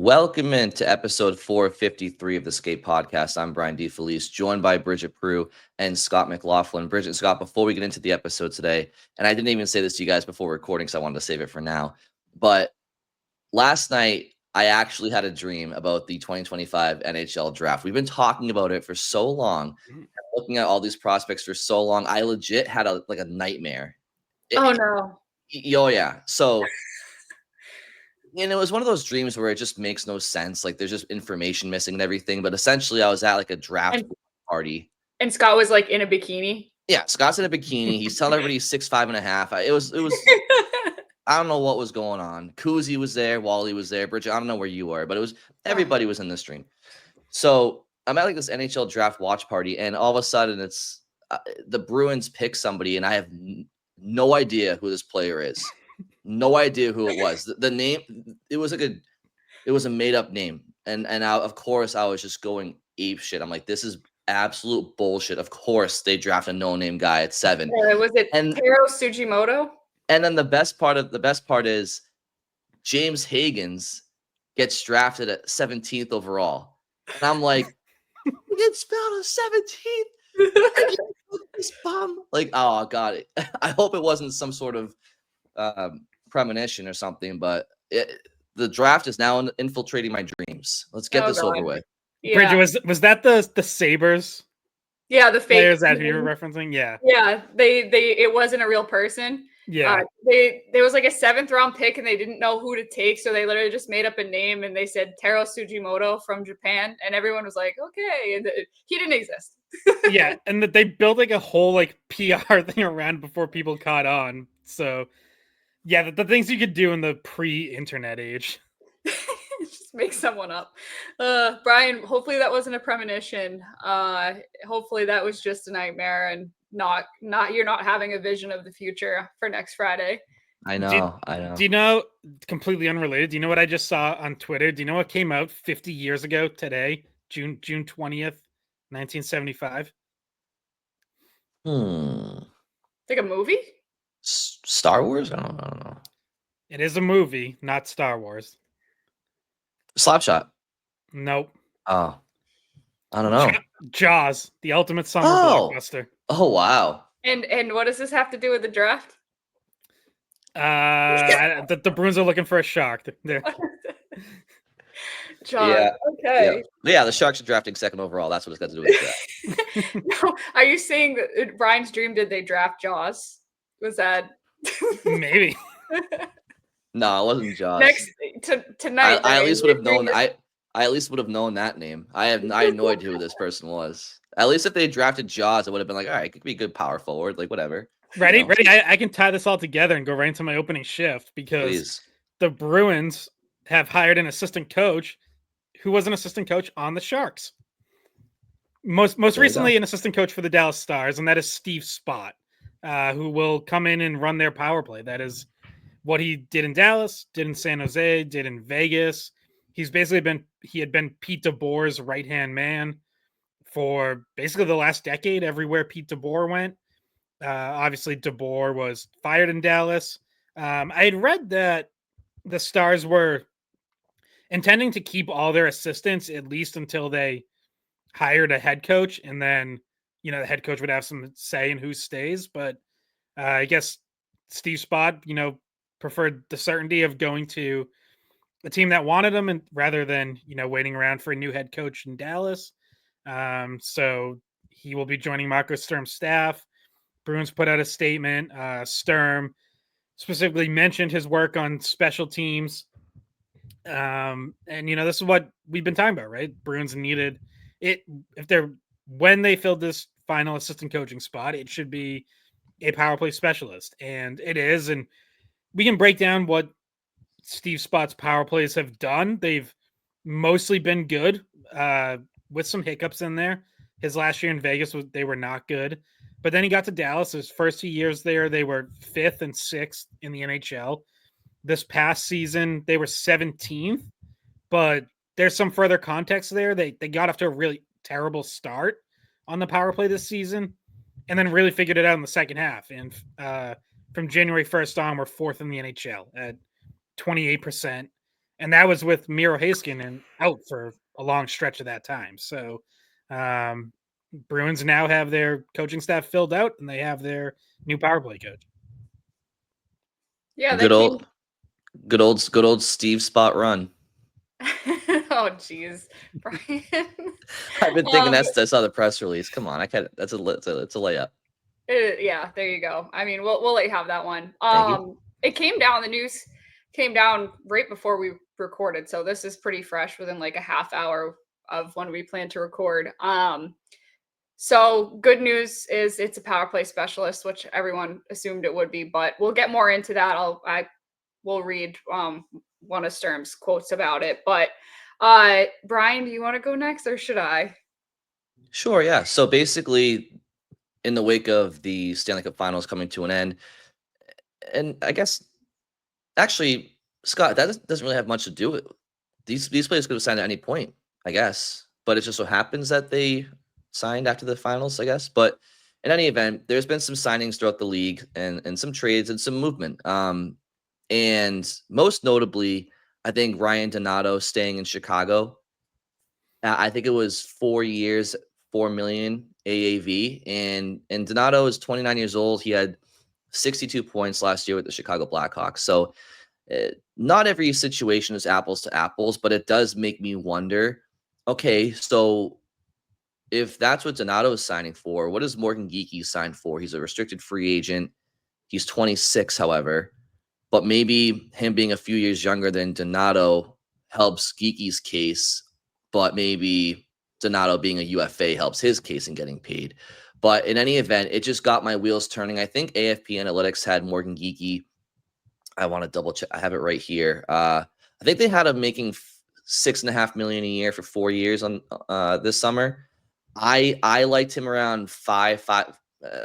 Welcome into episode 453 of the Skate Podcast. I'm Brian DeFelice, joined by Bridget Prue and Scott McLaughlin. Bridget and Scott, before we get into the episode today, and I didn't even say this to you guys before recording, so I wanted to save it for now, but last night I actually had a dream about the 2025 NHL draft. We've been talking about it for so long, looking at all these prospects for so long. I legit had a nightmare. No. Oh, yeah. So... And it was one of those dreams where it just makes no sense. Like there's just information missing and everything. But essentially, I was at like a draft party. And Scott was like in a bikini. Yeah, Scott's in a bikini. He's telling everybody he's 6'5.5". It was. I don't know what was going on. Kuzi was there. Wally was there. Bridget, I don't know where you were, but it was everybody was in this dream. So I'm at like this NHL draft watch party, and all of a sudden it's the Bruins pick somebody, and I have no idea who this player is. No idea who it was. The name, it was a made up name. And of course I was just going ape shit. I'm like, this is absolute bullshit. Of course they draft a no-name guy at 7. Was it Taro Sugimoto? And then the best part is James Higgins gets drafted at 17th overall. And I'm like, he gets found on 17th. This bum. Like, oh God. I hope it wasn't some sort of premonition or something, but the draft is now infiltrating my dreams. Let's get this over with. Yeah. Bridget, was that the Sabres? Yeah, the fake players that you were referencing. Yeah, it wasn't a real person. Yeah, there was like a 7th round pick, and they didn't know who to take, so they literally just made up a name, and they said Taro Sugimoto from Japan, and everyone was like, okay, and he didn't exist. Yeah, and that they built like a whole like PR thing around before people caught on. So. Yeah, the things you could do in the pre-internet age. Just make someone up. Brian, hopefully that wasn't a premonition. Hopefully that was just a nightmare and not you're not having a vision of the future for next Friday. I know. Do you know, completely unrelated, do you know what I just saw on Twitter? Do you know what came out 50 years ago today, June 20th, 1975? Like a movie? Star Wars? I don't know. It is a movie, not Star Wars. Slapshot? Nope. Oh. I don't know. Jaws, the ultimate summer blockbuster. Oh, wow. And what does this have to do with the draft? The Bruins are looking for a shark. John, yeah. Okay. Yeah, the Sharks are drafting 2nd overall. That's what it's got to do with that. No, are you saying that Brian's dream, did they draft Jaws? Was that maybe? No, it wasn't Jaws. Tonight, I at least would have known. I at least would have known that name. I had no idea who this person was. At least if they drafted Jaws, it would have been like, all right, it could be a good power forward, like whatever. Ready? I can tie this all together and go right into my opening shift because the Bruins have hired an assistant coach who was an assistant coach on the Sharks. Most recently, an assistant coach for the Dallas Stars, and that is Steve Spott. Who will come in and run their power play. That is what he did in Dallas, did in San Jose, did in Vegas. He had been Pete DeBoer's right-hand man for basically the last decade, everywhere Pete DeBoer went. Obviously, DeBoer was fired in Dallas. I had read that the Stars were intending to keep all their assistants at least until they hired a head coach, and then the head coach would have some say in who stays, but I guess Steve Spott, preferred the certainty of going to a team that wanted him, and rather than, waiting around for a new head coach in Dallas. So he will be joining Marco Sturm's staff. Bruins put out a statement. Sturm specifically mentioned his work on special teams. And, this is what we've been talking about, right? Bruins needed it. When they filled this final assistant coaching spot, it should be a power play specialist, and it is. And we can break down what Steve Spott's power plays have done. They've mostly been good, with some hiccups in there. His last year in Vegas they were not good, but then he got to Dallas. His first 2 years there, they were 5th and 6th in the NHL. This past season, they were 17th, but there's some further context there. They got off to a really terrible start on the power play this season, and then really figured it out in the second half. And from January 1st on, we're 4th in the NHL at 28%. And that was with Miro Heiskanen out for a long stretch of that time. So Bruins now have their coaching staff filled out, and they have their new power play coach. Yeah, good old Steve Spott run. Oh geez, Brian. I've been thinking I saw the press release. Come on, it's a layup. Yeah, there you go. I mean, we'll let you have that one. Thank you. It came down. The news came down right before we recorded, so this is pretty fresh, within like a half hour of when we plan to record. So good news is it's a power play specialist, which everyone assumed it would be, but we'll get more into that. I will read one of Sturm's quotes about it. But Brian, do you want to go next, or should I? Sure, yeah. So basically, in the wake of the Stanley Cup Finals coming to an end, and I guess actually, Scott, that doesn't really have much to do with these players could have signed at any point, I guess. But it just so happens that they signed after the finals, I guess. But in any event, there's been some signings throughout the league and some trades and some movement. And most notably, I think Ryan Donato staying in Chicago. I think it was 4 years, $4 million AAV, and Donato is 29 years old. He had 62 points last year with the Chicago Blackhawks. So not every situation is apples to apples, but it does make me wonder. Okay, so if that's what Donato is signing for, what does Morgan Geekie sign for? He's a restricted free agent. He's 26, however, but maybe him being a few years younger than Donato helps Geekie's case, but maybe Donato being a UFA helps his case in getting paid. But in any event, it just got my wheels turning. I think AFP Analytics had Morgan Geekie. I want to double check. I have it right here. I think they had him making $6.5 million a year for 4 years on this summer. I liked him around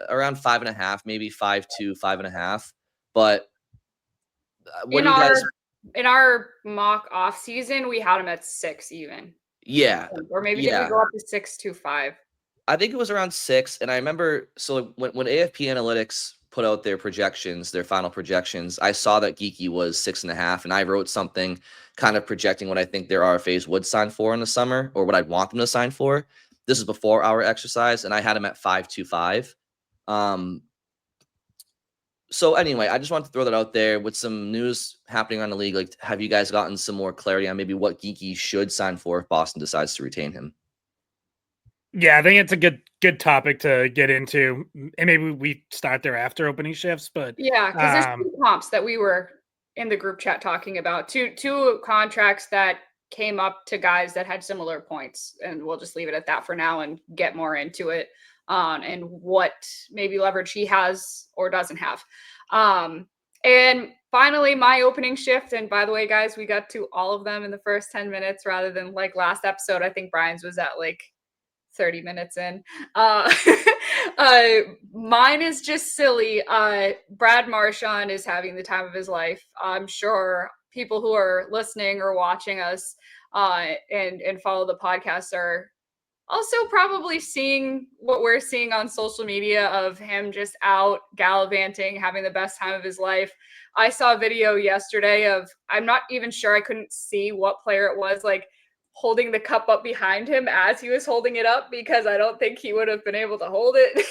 around 5.5, maybe 5.2, 5.5. But what do you guys? In our mock off season, we had him at 6 even. Yeah, or maybe did we go up to 6.25? I think it was around 6. And I remember, so when AFP Analytics put out their projections, their final projections, I saw that Geekie was 6.5, and I wrote something kind of projecting what I think their RFAs would sign for in the summer, or what I'd want them to sign for. This is before our exercise, and I had him at 5.25. So anyway, I just wanted to throw that out there with some news happening around the league. Like, have you guys gotten some more clarity on maybe what Geekie should sign for if Boston decides to retain him? Yeah, I think it's a good topic to get into, and maybe we start there after opening shifts. But yeah, because there's 2 comps that we were in the group chat talking about, two contracts that came up to guys that had similar points, and we'll just leave it at that for now and get more into it and what maybe leverage he has or doesn't have. And finally, my opening shift. And by the way, guys, we got to all of them in the first 10 minutes rather than like last episode. I think Brian's was at like 30 minutes in. Mine is just silly. Brad Marchand is having the time of his life. I'm sure people who are listening or watching us and follow the podcast are also probably seeing what we're seeing on social media of him just out gallivanting, having the best time of his life. I saw a video yesterday of, I'm not even sure, I couldn't see what player it was, like holding the cup up behind him as he was holding it up, because I don't think he would have been able to hold it.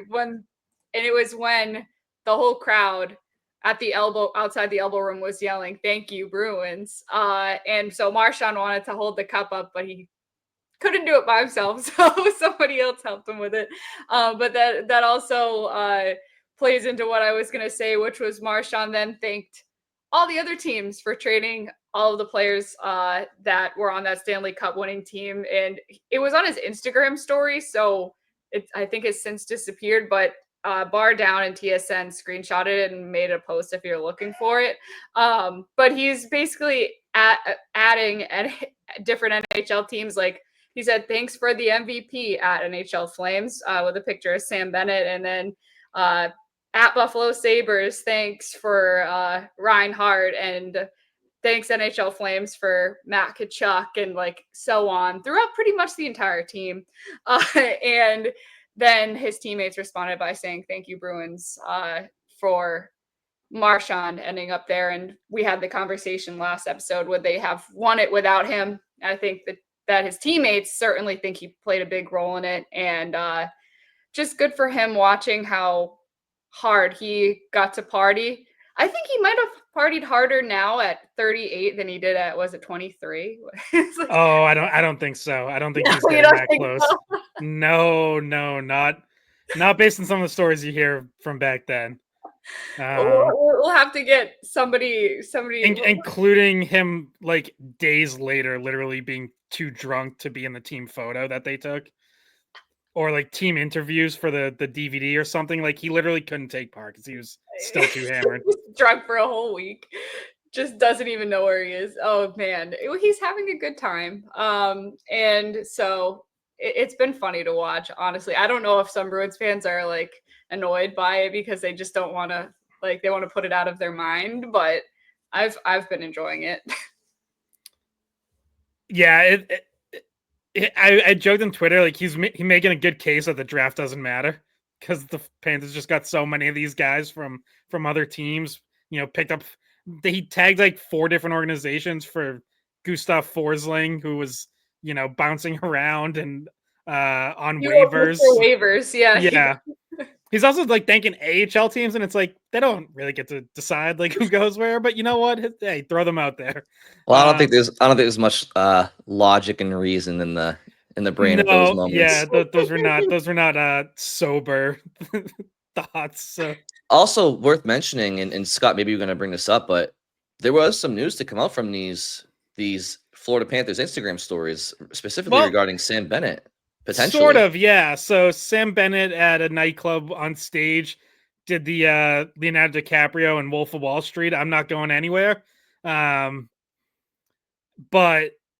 When the whole crowd at the outside the elbow room was yelling, "Thank you, Bruins." And so Marchand wanted to hold the cup up, but he couldn't do it by himself, so somebody else helped him with it. But that also plays into what I was going to say, which was Marchand then thanked all the other teams for trading all of the players that were on that Stanley Cup winning team. And it was on his Instagram story, so I think it's since disappeared, but Bar Down and TSN screenshotted it and made a post if you're looking for it. But he's basically adding different NHL teams. Like, he said, "Thanks for the MVP at NHL Flames," with a picture of Sam Bennett. And then at Buffalo Sabres, "Thanks for Reinhardt," and "Thanks NHL Flames for Matt Tkachuk," and like so on throughout pretty much the entire team. And then his teammates responded by saying, "Thank you, Bruins, for Marchand ending up there. And we had the conversation last episode, would they have won it without him? I think that his teammates certainly think he played a big role in it. And just good for him watching how hard he got to party. I think he might have partied harder now at 38 than he did at, was it 23? Oh, I don't think so. I don't think he's getting that close. So? No, not based on some of the stories you hear from back then. We'll have to get somebody, including him like days later, literally being too drunk to be in the team photo that they took, or like team interviews for the DVD or something. Like he literally couldn't take part because he was still too hammered, drunk for a whole week. Just doesn't even know where he is. Oh man, he's having a good time. And so it's been funny to watch. Honestly, I don't know if some Bruins fans are like annoyed by it because they just don't want to, like, they want to put it out of their mind. But I've been enjoying it. Yeah, I joked on Twitter like he's making a good case that the draft doesn't matter because the Panthers just got so many of these guys from other teams. Picked up. He tagged like 4 different organizations for Gustav Forsling, who was bouncing around and on waivers. Waivers, yeah. He's also like thanking AHL teams, and it's like they don't really get to decide like who goes where. But you know what? Hey, throw them out there. Well, I don't think there's much logic and reason in the brain of those moments. Yeah, those were not sober thoughts. So. Also worth mentioning, and Scott, maybe you're going to bring this up, but there was some news to come out from these Florida Panthers Instagram stories, specifically regarding Sam Bennett. Potentially. Sort of, yeah. So Sam Bennett at a nightclub on stage did the Leonardo DiCaprio and Wolf of Wall Street. I'm not going anywhere. But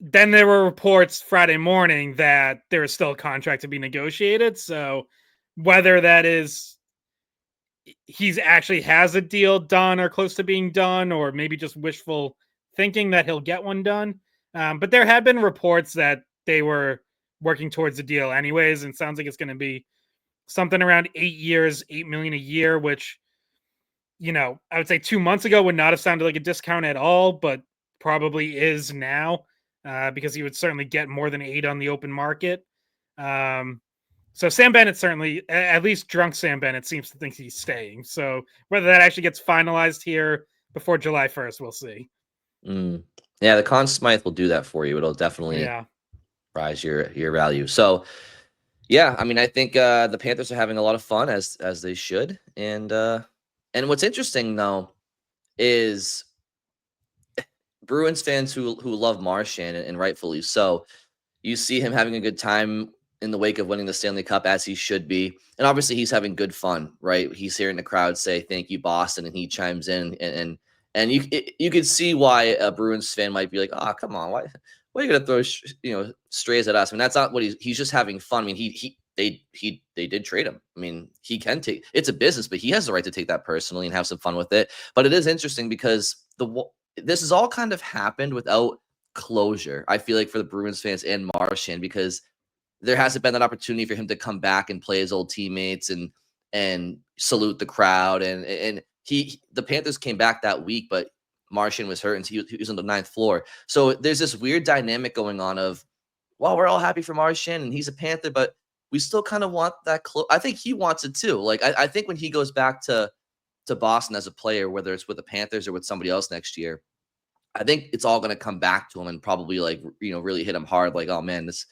then there were reports Friday morning that there is still a contract to be negotiated. So whether that is he's actually has a deal done or close to being done, or maybe just wishful thinking that he'll get one done. But there have been reports that they were working towards the deal anyways, and sounds like it's going to be something around 8 years, $8 million a year, which, I would say 2 months ago would not have sounded like a discount at all, but probably is now, because he would certainly get more than 8 on the open market. So Sam Bennett certainly, at least drunk Sam Bennett, seems to think he's staying. So whether that actually gets finalized here before July 1st, we'll see. Yeah, the Conn Smythe will do that for you. It'll definitely rise your value. So yeah, I mean, I think the Panthers are having a lot of fun as they should. And what's interesting though is Bruins fans who love Marchand, and rightfully so, you see him having a good time in the wake of winning the Stanley Cup, as he should be. And obviously he's having good fun, right? He's hearing the crowd say, "Thank you, Boston." And he chimes in, and you could see why a Bruins fan might be like, "Oh, come on. Why are you going to throw, strays at us?" I mean, that's not what he's just having fun. I mean, they did trade him. I mean, he can take, it's a business, but he has the right to take that personally and have some fun with it. But it is interesting because this has all kind of happened without closure, I feel like, for the Bruins fans and Marchand, because there hasn't been that opportunity for him to come back and play his old teammates and salute the crowd. And the Panthers came back that week, but Marchand was hurt, and he was on the 9th floor. So there's this weird dynamic going on of, well, we're all happy for Marchand and he's a Panther, but we still kind of want that close. I think he wants it too. Like, I think when he goes back to Boston as a player, whether it's with the Panthers or with somebody else next year, I think it's all going to come back to him and probably really hit him hard. Like, oh man, this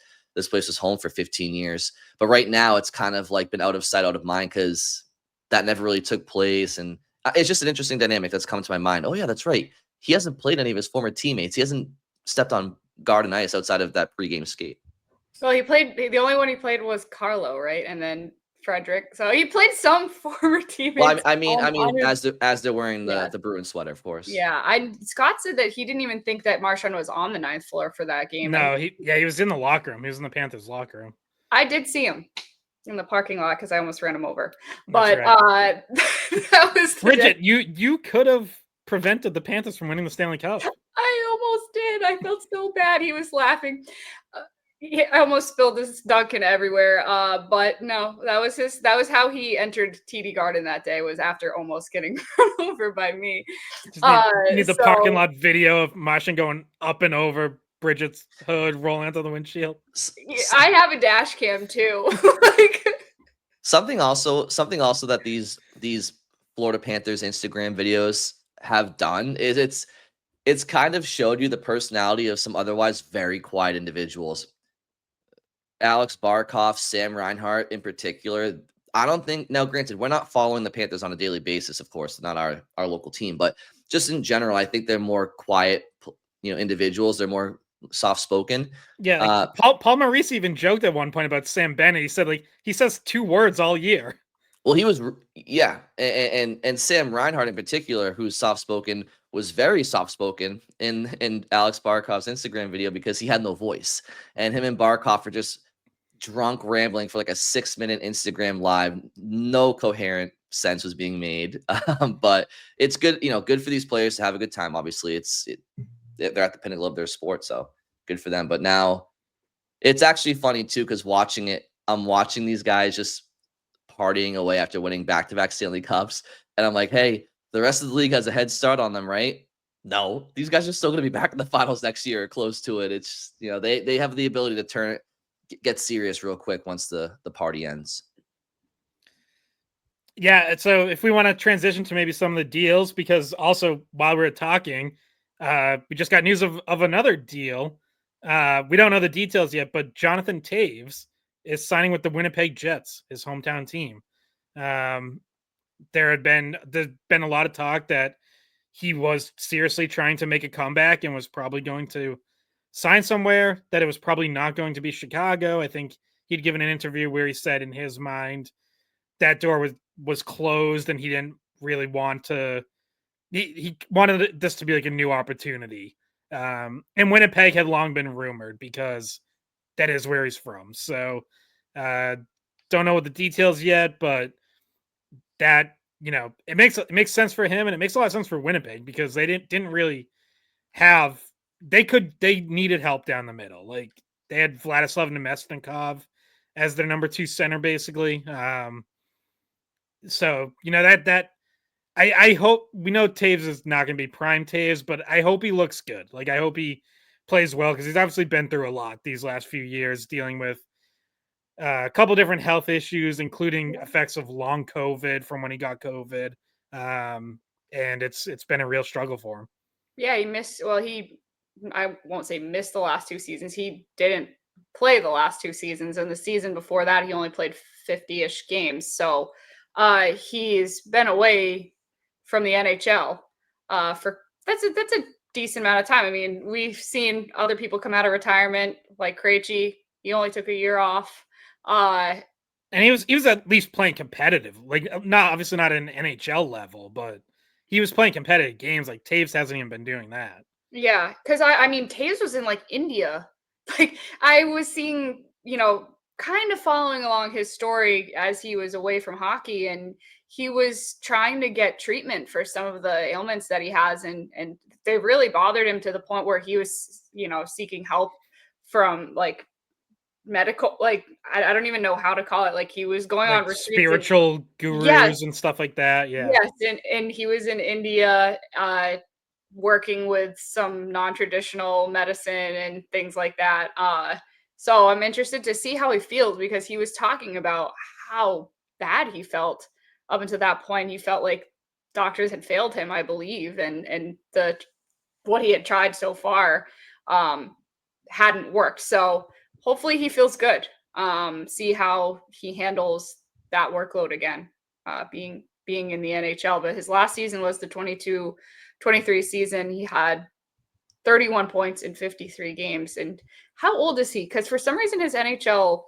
place was home for 15 years. But right now it's kind of like been out of sight, out of mind, because that never really took place. And it's just an interesting dynamic that's come to my mind. Oh yeah, that's right. He hasn't played any of his former teammates. He hasn't stepped on garden ice outside of that pregame skate. Well, the only one he played was Carlo, right? And then Frederick. So he played some former teammates. Well, I mean, as they're wearing the Bruins sweater, of course. Yeah, Scott said that he didn't even think that Marchand was on the 9th floor for that game. No, he was in the locker room. He was in the Panthers locker room. I did see him in the parking lot because I almost ran him over. But right. That was Bridget. You could have prevented the Panthers from winning the Stanley Cup. I almost did. I felt so bad. He was laughing. I almost spilled this Dunkin' everywhere. But no, that was how he entered TD Garden that day, was after almost getting run over by me. You need the parking lot video of Marchand going up and over Bridget's hood, rolling onto the windshield. I have a dash cam too. Something also that these Florida Panthers Instagram videos have done is it's kind of showed you the personality of some otherwise very quiet individuals. Alex Barkov, Sam Reinhart in particular. I don't think, now granted, we're not following the Panthers on a daily basis, of course, not our local team, but just in general, I think they're more quiet, individuals. They're more soft-spoken. Yeah, Paul Maurice even joked at one point about Sam Bennett. He said, like, he says 2 words all year. Well, he was, yeah, and Sam Reinhart in particular, who's soft-spoken, was very soft-spoken in Alex Barkov's Instagram video because he had no voice, and him and Barkov are just drunk rambling for like a 6-minute Instagram live. No coherent sense was being made, but it's good, good for these players to have a good time. Obviously, they're at the pinnacle of their sport, so good for them. But now it's actually funny too, because I'm watching these guys just partying away after winning back-to-back Stanley Cups, and I'm like, hey, the rest of the league has a head start on them, right? No, these guys are still going to be back in the finals next year, or close to it. It's they have the ability to turn it, get serious real quick once the party ends. Yeah, so if we want to transition to maybe some of the deals, because also while we're talking, we just got news of another deal. We don't know the details yet, but JonathanToews is signing with the Winnipeg Jets, his hometown team. There's been a lot of talk that he was seriously trying to make a comeback and was probably going to sign somewhere, that it was probably not going to be Chicago. I think he'd given an interview where he said in his mind that door was closed and he didn't really want to. He wanted this to be like a new opportunity. And Winnipeg had long been rumored because that is where he's from. So don't know what the details yet, but that, it makes sense for him, and it makes a lot of sense for Winnipeg because they didn't really have. They needed help down the middle. Like, they had Vladislav Nemestnikov as their number 2 center, basically. So that I hope, we know Toews is not going to be prime Toews, but I hope he looks good. Like, I hope he plays well, because he's obviously been through a lot these last few years, dealing with a couple different health issues, including effects of long COVID from when he got COVID. And it's been a real struggle for him. Yeah, he missed. Well, I won't say missed the last 2 seasons. He didn't play the last 2 seasons, and the season before that, he only played 50-ish games. So he's been away from the NHL for that's a decent amount of time. I mean, we've seen other people come out of retirement, like Krejci. He only took a year off. And he was at least playing competitive, like, obviously not an NHL level, but he was playing competitive games. Like, Toews hasn't even been doing that. Yeah, because I mean, Toews was in like India. Like, I was seeing, kind of following along his story as he was away from hockey, and he was trying to get treatment for some of the ailments that he has, and they really bothered him to the point where he was, seeking help from like medical, like, I don't even know how to call it. Like, he was going like on retreats spiritual gurus and stuff like that. Yeah. Yes, and he was in India working with some non-traditional medicine and things like that. So I'm interested to see how he feels, because he was talking about how bad he felt up until that point. He felt like doctors had failed him, I believe, and what he had tried so far hadn't worked. So hopefully he feels good. See how he handles that workload again, being in the NHL. But his last season was the 22-23 season. He had 31 points in 53 games. And how old is he? Because for some reason his NHL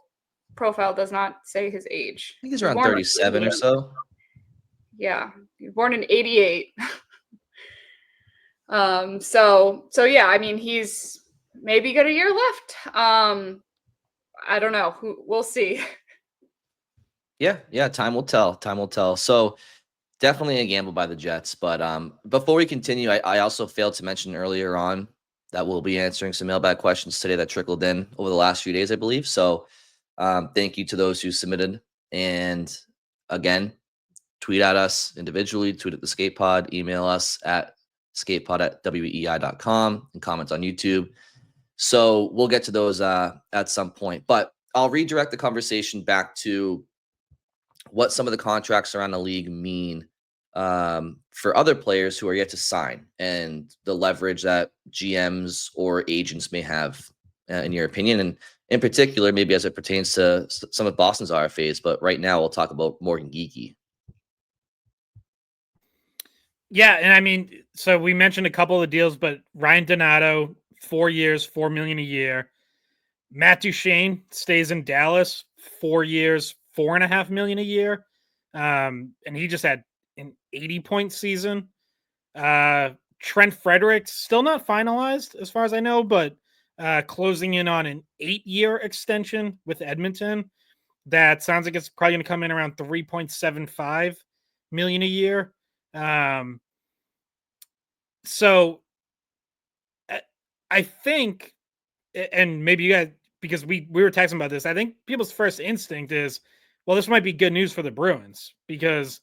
profile does not say his age. I think he's around 37 or so. Yeah, he was born in 88. So yeah, I mean, he's maybe got a year left. I don't know. We'll see. Yeah, time will tell. So definitely a gamble by the Jets. But before we continue, I also failed to mention earlier on that will be answering some mailbag questions today that trickled in over the last few days, I believe. So thank you to those who submitted. And again, tweet at us individually, tweet at the Skate Pod, email us at skatepod@weei.com, and comment on YouTube. So we'll get to those at some point. But I'll redirect the conversation back to what some of the contracts around the league mean for other players who are yet to sign, and the leverage that GMs or agents may have, in your opinion, and in particular, maybe as it pertains to some of Boston's RFAs. But right now, we'll talk about Morgan Geekie. Yeah, and I mean, so we mentioned a couple of deals, but Ryan Donato, 4 years, $4 million a year. Matt Duchene stays in Dallas, 4 years, $4.5 million a year. And he just had an 80-point season. Trent Fredericks, still not finalized as far as I know, but closing in on an 8-year extension with Edmonton. That sounds like it's probably going to come in around $3.75 million a year. So I think, and maybe you guys, because we were texting about this, I think people's first instinct is, well, this might be good news for the Bruins, because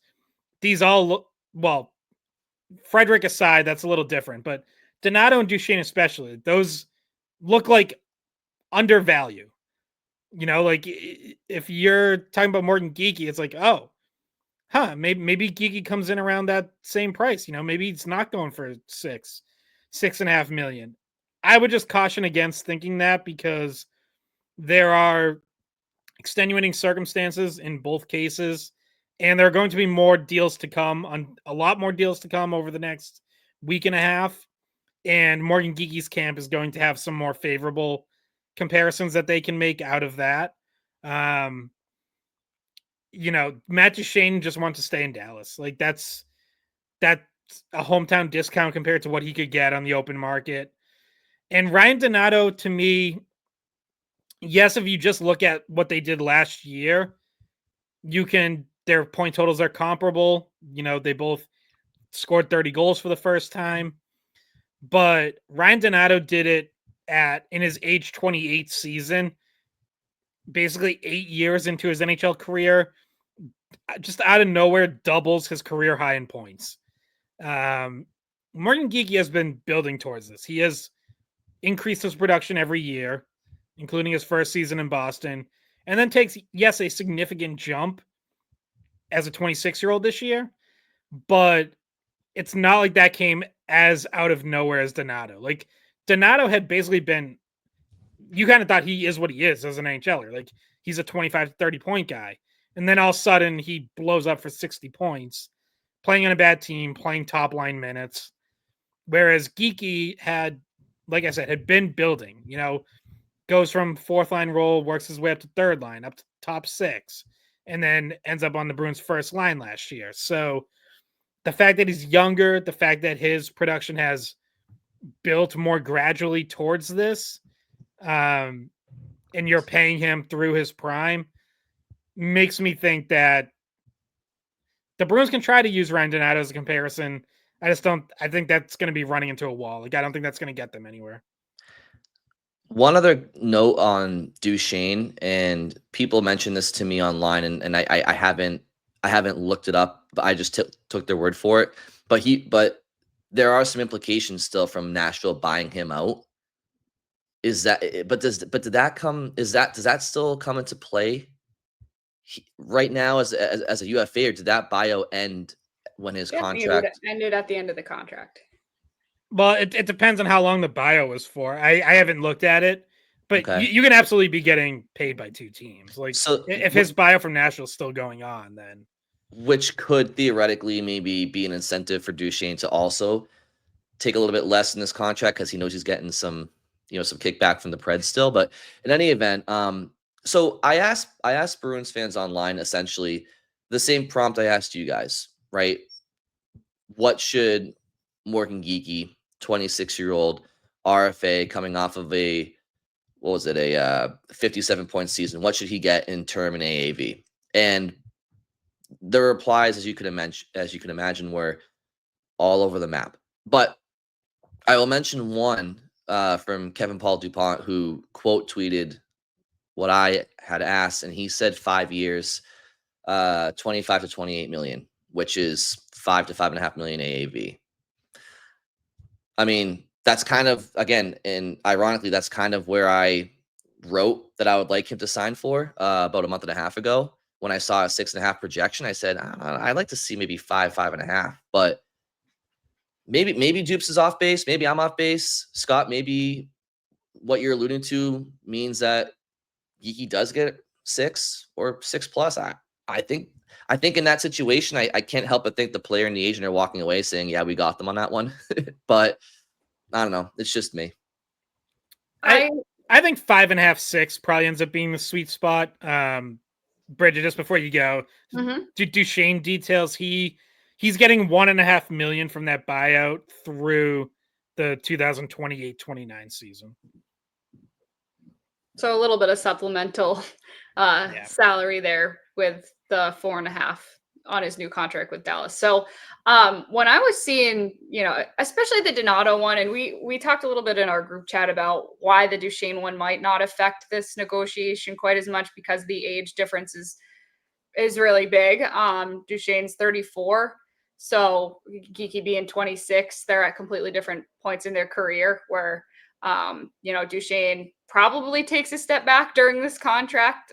these all look, well, Frederick aside, that's a little different, but Donato and Duchene especially, those look like undervalue. Like if you're talking about Morgan Geekie, it's like, oh, maybe Geekie comes in around that same price. Maybe it's not going for 6.5 million. I would just caution against thinking that, because there are extenuating circumstances in both cases, and there are going to be more deals to come, a lot more deals to come over the next week and a half. And Morgan Geekie's camp is going to have some more favorable comparisons that they can make out of that. Matt Duchene just wants to stay in Dallas. Like that's a hometown discount compared to what he could get on the open market. And Ryan Donato, to me, yes, if you just look at what they did last year, their point totals are comparable. They both scored 30 goals for the first time. But Ryan Donato did it in his age 28 season, basically 8 years into his NHL career, just out of nowhere doubles his career high in points. Morgan Geekie has been building towards this. He has increased his production every year, including his first season in Boston, and then takes, yes, a significant jump as a 26-year-old this year, but it's not like that came as out of nowhere as Donato. Like, Donato had basically been, you kind of thought he is what he is as an NHLer. Like, he's a 25 to 30 point guy. And then all of a sudden he blows up for 60 points, playing on a bad team, playing top line minutes. Whereas Geekie had, like I said, had been building, goes from fourth line role, works his way up to third line, up to top 6, and then ends up on the Bruins' first line last year. So the fact that he's younger, the fact that his production has built more gradually towards this, and you're paying him through his prime, makes me think that the Bruins can try to use Ryan Donato as a comparison. I think that's going to be running into a wall. Like, I don't think that's going to get them anywhere. One other note on Duchene, and people mentioned this to me online, and I haven't looked it up, but I just took their word for it. But there are some implications still from Nashville buying him out. Does that still come into play right now as a UFA, or did that buyout end when his contract ended at the end of the contract? Well, it depends on how long the buyout was for. I haven't looked at it, but okay. you can absolutely be getting paid by two teams. Like, so if his buyout from Nashville is still going on, then which could theoretically maybe be an incentive for Duchene to also take a little bit less in this contract, because he knows he's getting some kickback from the Preds still. But in any event, so I asked Bruins fans online essentially the same prompt I asked you guys, right? What should Morgan Geekie, 26-year-old RFA coming off of a 57-point season, what should he get in term and AAV? And the replies, as you can imagine, were all over the map. But I will mention one from Kevin Paul DuPont, who quote tweeted what I had asked, and he said 5 years, 25 to 28 million, which is 5 to 5.5 million AAV. I mean, that's kind of, again, and ironically, that's kind of where I wrote that I would like him to sign for about a month and a half ago. When I saw a 6.5 projection, I said, I'd like to see maybe 5.5. But maybe Dupes is off base. Maybe I'm off base. Scott, maybe what you're alluding to means that Geekie does get 6 or 6+. I think in that situation, I can't help but think the player and the agent are walking away saying, yeah, we got them on that one. But I don't know. It's just me. I think 5.5, 6 probably ends up being the sweet spot. Bridget, just before you go, Duchesne details he's getting $1.5 million from that buyout through the 2028-29 season. So a little bit of supplemental salary there with the 4.5 on his new contract with Dallas. So when I was seeing, especially the Donato one, and we talked a little bit in our group chat about why the Duchesne one might not affect this negotiation quite as much because the age difference is really big. Duchesne's 34. So Geekie being 26, they're at completely different points in their career where, Duchesne probably takes a step back during this contract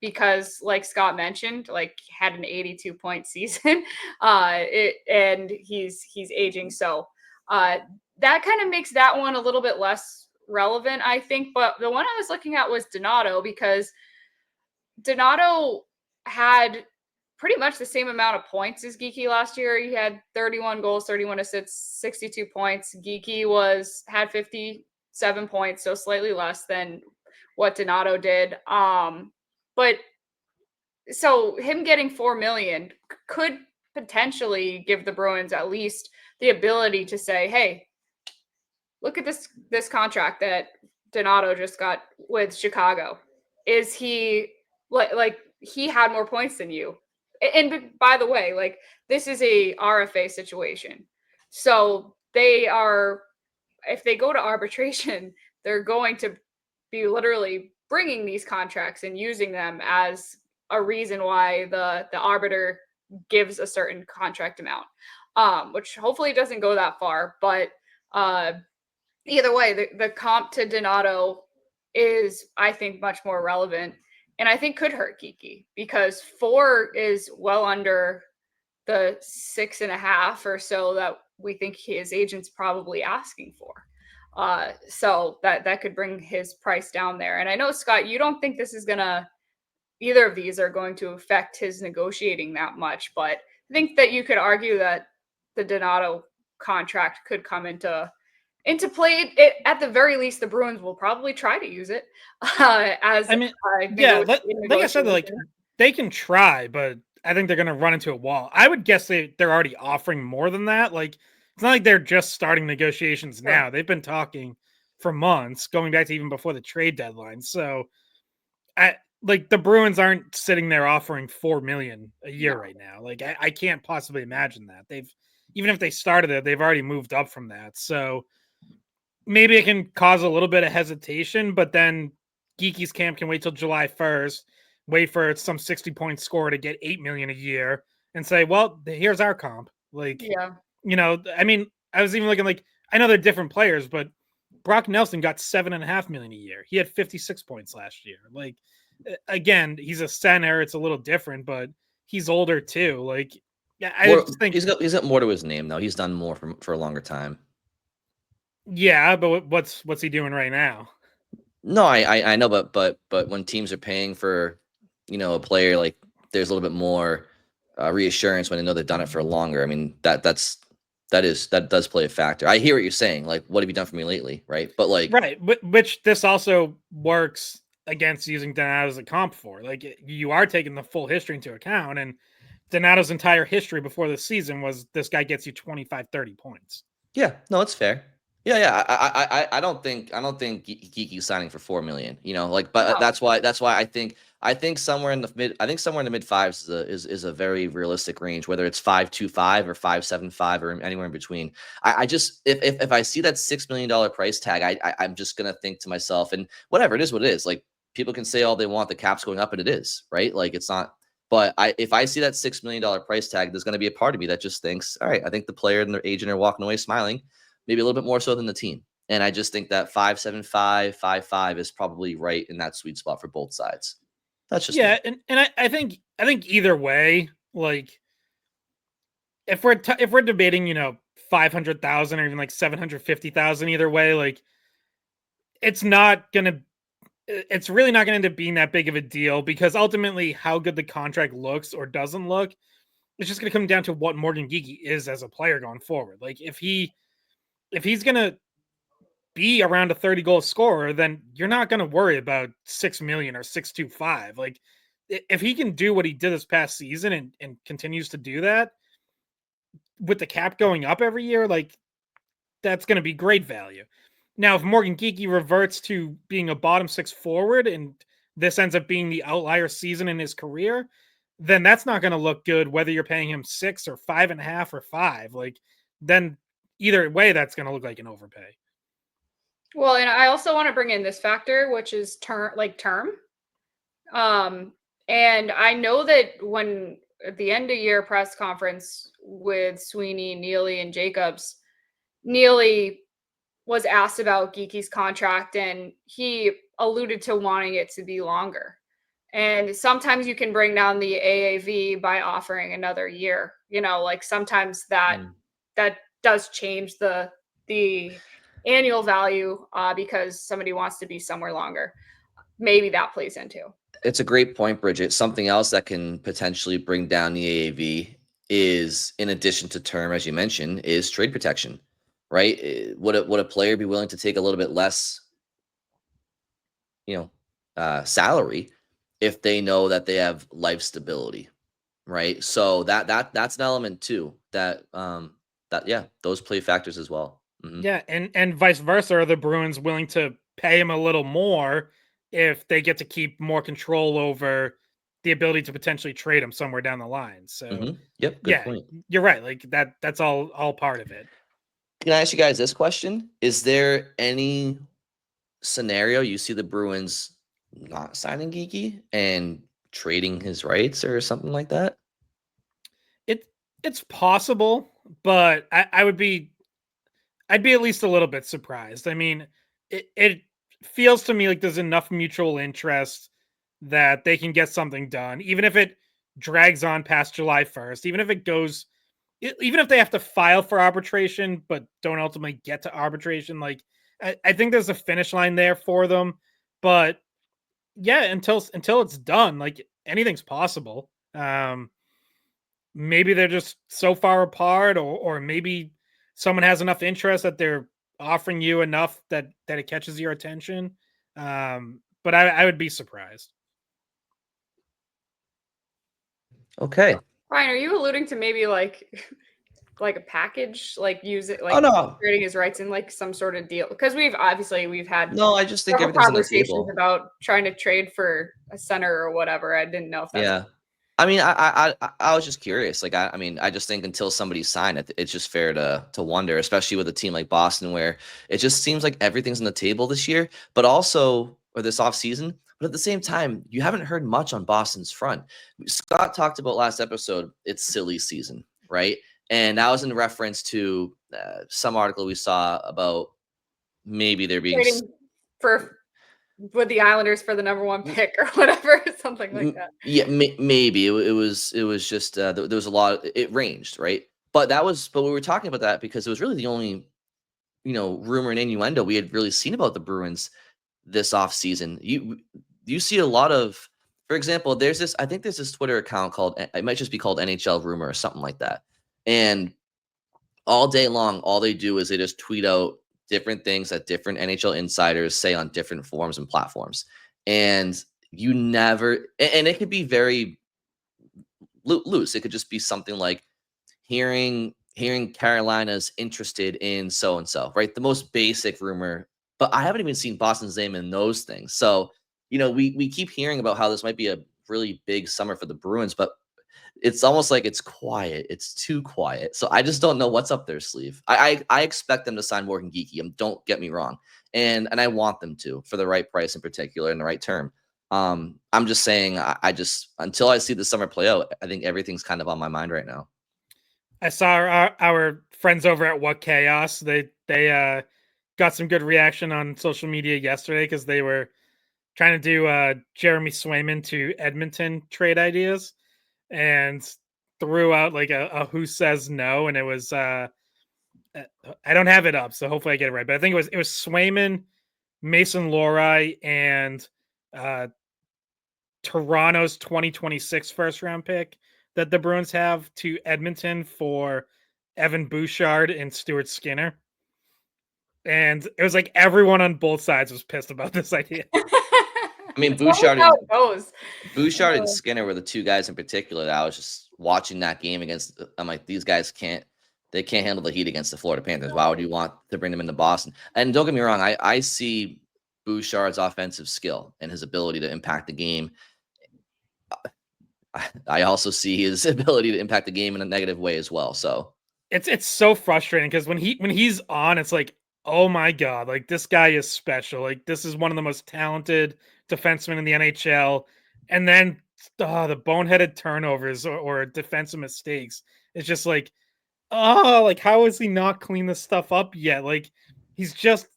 because, like Scott mentioned, had an 82-point season and he's aging. So that kind of makes that one a little bit less relevant, I think. But the one I was looking at was Donato, because Donato had pretty much the same amount of points as Geekie last year. He had 31 goals, 31 assists, 62 points. Geekie had 57 points, so slightly less than what Donato did. But so him getting $4 million could potentially give the Bruins at least the ability to say, hey, look at this contract that Donato just got with Chicago. Is he like he had more points than you? And by the way, this is a RFA situation. So if they go to arbitration, they're going to be literally bringing these contracts and using them as a reason why the arbiter gives a certain contract amount, which hopefully doesn't go that far. But either way, the comp to Donato is, I think, much more relevant. And I think could hurt Geekie because 4 is well under the 6.5 or so that we think his agent's probably asking for. So that could bring his price down there. And I know, Scott, you don't think either of these are going to affect his negotiating that much, but I think that you could argue that the Donato contract could come into play. At the very least, the Bruins will probably try to use it like I said, they can try, but I think they're going to run into a wall. I would guess they're already offering more than that. It's not like they're just starting negotiations now. They've been talking for months, going back to even before the trade deadline. So, the Bruins aren't sitting there offering $4 million a year right now. I can't possibly imagine that. Even if they started it, they've already moved up from that. So maybe it can cause a little bit of hesitation, but then Geekie's camp can wait till July 1st, wait for some 60-point scorer to get $8 million a year and say, well, here's our comp. I was even looking I know they're different players, but Brock Nelson got $7.5 million a year. He had 56 points last year. Again, he's a center. It's a little different, but he's older too. I just think he's got more to his name though. He's done more for a longer time. Yeah, but what's he doing right now? No, I know, but when teams are paying for, a player, there's a little bit more reassurance when they know they've done it for longer. I mean, that does play a factor. I hear what you're saying. What have you done for me lately, right? But right, which this also works against using Donato as a comp for. You are taking the full history into account, and Donato's entire history before the season was this guy gets you 25, 30 points. Yeah, no, it's fair. Yeah. I don't think Geekie's signing for $4 million. But No. that's why I think somewhere in the mid fives is a very realistic range, whether it's 5.25 or 5.75 or anywhere in between. I just if I see that $6 million price tag, I'm just gonna think to myself, and whatever it is, what it is. Like, people can say all they want, the cap's going up, and it is, right? Like, it's not. But if I see that $6 million price tag, there's going to be a part of me that just thinks, all right, I think the player and their agent are walking away smiling, maybe a little bit more so than the team. And I just think that 5.75, 5.5 is probably right in that sweet spot for both sides. That's just me. And I think either way, like, if we're debating, 500,000 or even like 750,000, either way, like, it's really not gonna end up being that big of a deal, because ultimately how good the contract looks or doesn't look, it's just gonna come down to what Morgan Geekie is as a player going forward. Like, if he's gonna be around a 30 goal scorer, then you're not going to worry about 6 million or 6.25. Like, if he can do what he did this past season and continues to do that with the cap going up every year, like, that's going to be great value. Now, if Morgan Geekie reverts to being a bottom six forward and this ends up being the outlier season in his career, then that's not going to look good, whether you're paying him 6 or 5.5 or 5. Like, then either way, that's going to look like an overpay. Well, and I also want to bring in this factor, which is term. And I know that when at the end of year press conference with Sweeney, Neely, and Jacobs, Neely was asked about Geekie's contract, and he alluded to wanting it to be longer. And sometimes you can bring down the AAV by offering another year. Like, sometimes that does change the annual value because somebody wants to be somewhere longer. Maybe that plays into. It's a great point, Bridget. Something else that can potentially bring down the AAV is, in addition to term, as you mentioned, is trade protection, right? Would a player be willing to take a little bit less, salary if they know that they have life stability, right? So that's an element too. Those play factors as well. Mm-hmm. Yeah, and vice versa. Are the Bruins willing to pay him a little more if they get to keep more control over the ability to potentially trade him somewhere down the line? So, Yep, good point. You're right. Like, that's all part of it. Can I ask you guys this question? Is there any scenario you see the Bruins not signing Geekie and trading his rights or something like that? It's possible, but I'd be at least a little bit surprised. I mean, it feels to me like there's enough mutual interest that they can get something done, even if it drags on past July 1st, even if they have to file for arbitration, but don't ultimately get to arbitration. Like, I think there's a finish line there for them, but yeah, until it's done, like, anything's possible. Maybe they're just so far apart, or maybe someone has enough interest that they're offering you enough that it catches your attention. But I would be surprised. Okay. Ryan, are you alluding to maybe like a package, like use it, like trading his rights in like some sort of deal? Because we've had I just think everything's on the table about trying to trade for a center or whatever. I didn't know if that's I mean, I was just curious. Like, I just think until somebody's signed it, it's just fair to wonder, especially with a team like Boston, where it just seems like everything's on the table this year, but also, or this offseason. But at the same time, you haven't heard much on Boston's front. Scott talked about last episode, it's silly season, right? And that was in reference to some article we saw about maybe there being with the Islanders for the number 1 pick or whatever, something like that. Yeah, maybe it was just there was a lot. It ranged, right? But we were talking about that because it was really the only rumor and innuendo we had really seen about the Bruins this offseason. You see a lot of, for example, I think there's this Twitter account called, it might just be called NHL Rumor or something like that, and all day long, all they do is they just tweet out different things that different NHL insiders say on different forums and platforms. And you never, and it could be very loose. It could just be something like hearing hearing Carolina's interested in so-and-so, right? The most basic rumor, but I haven't even seen Boston's name in those things. So, we keep hearing about how this might be a really big summer for the Bruins, but it's almost like it's quiet. It's too quiet. So I just don't know what's up their sleeve. I expect them to sign Morgan Geekie. Don't get me wrong. And I want them to, for the right price in particular and the right term. I'm just saying, I just, until I see the summer play out, I think everything's kind of on my mind right now. I saw our friends over at What Chaos. They got some good reaction on social media yesterday because they were trying to do Jeremy Swayman to Edmonton trade ideas, and threw out like a who says no, and it was I don't have it up, so hopefully I get it right. But I think it was Swayman, Mason Lohrei, and Toronto's 2026 first round pick that the Bruins have to Edmonton for Evan Bouchard and Stuart Skinner. And it was like everyone on both sides was pissed about this idea. I mean, Bouchard and Skinner were the two guys in particular that I was just watching that game against. I'm like, these guys can't handle the heat against the Florida Panthers. Why would you want to bring them into Boston? And don't get me wrong, I see Bouchard's offensive skill and his ability to impact the game. I also see his ability to impact the game in a negative way as well. So it's so frustrating because when he's on, it's like, oh my God, like this guy is special. Like this is one of the most talented defensemen in the NHL. And then the boneheaded turnovers or defensive mistakes. It's just like, like how has he not cleaned this stuff up yet? Like he's just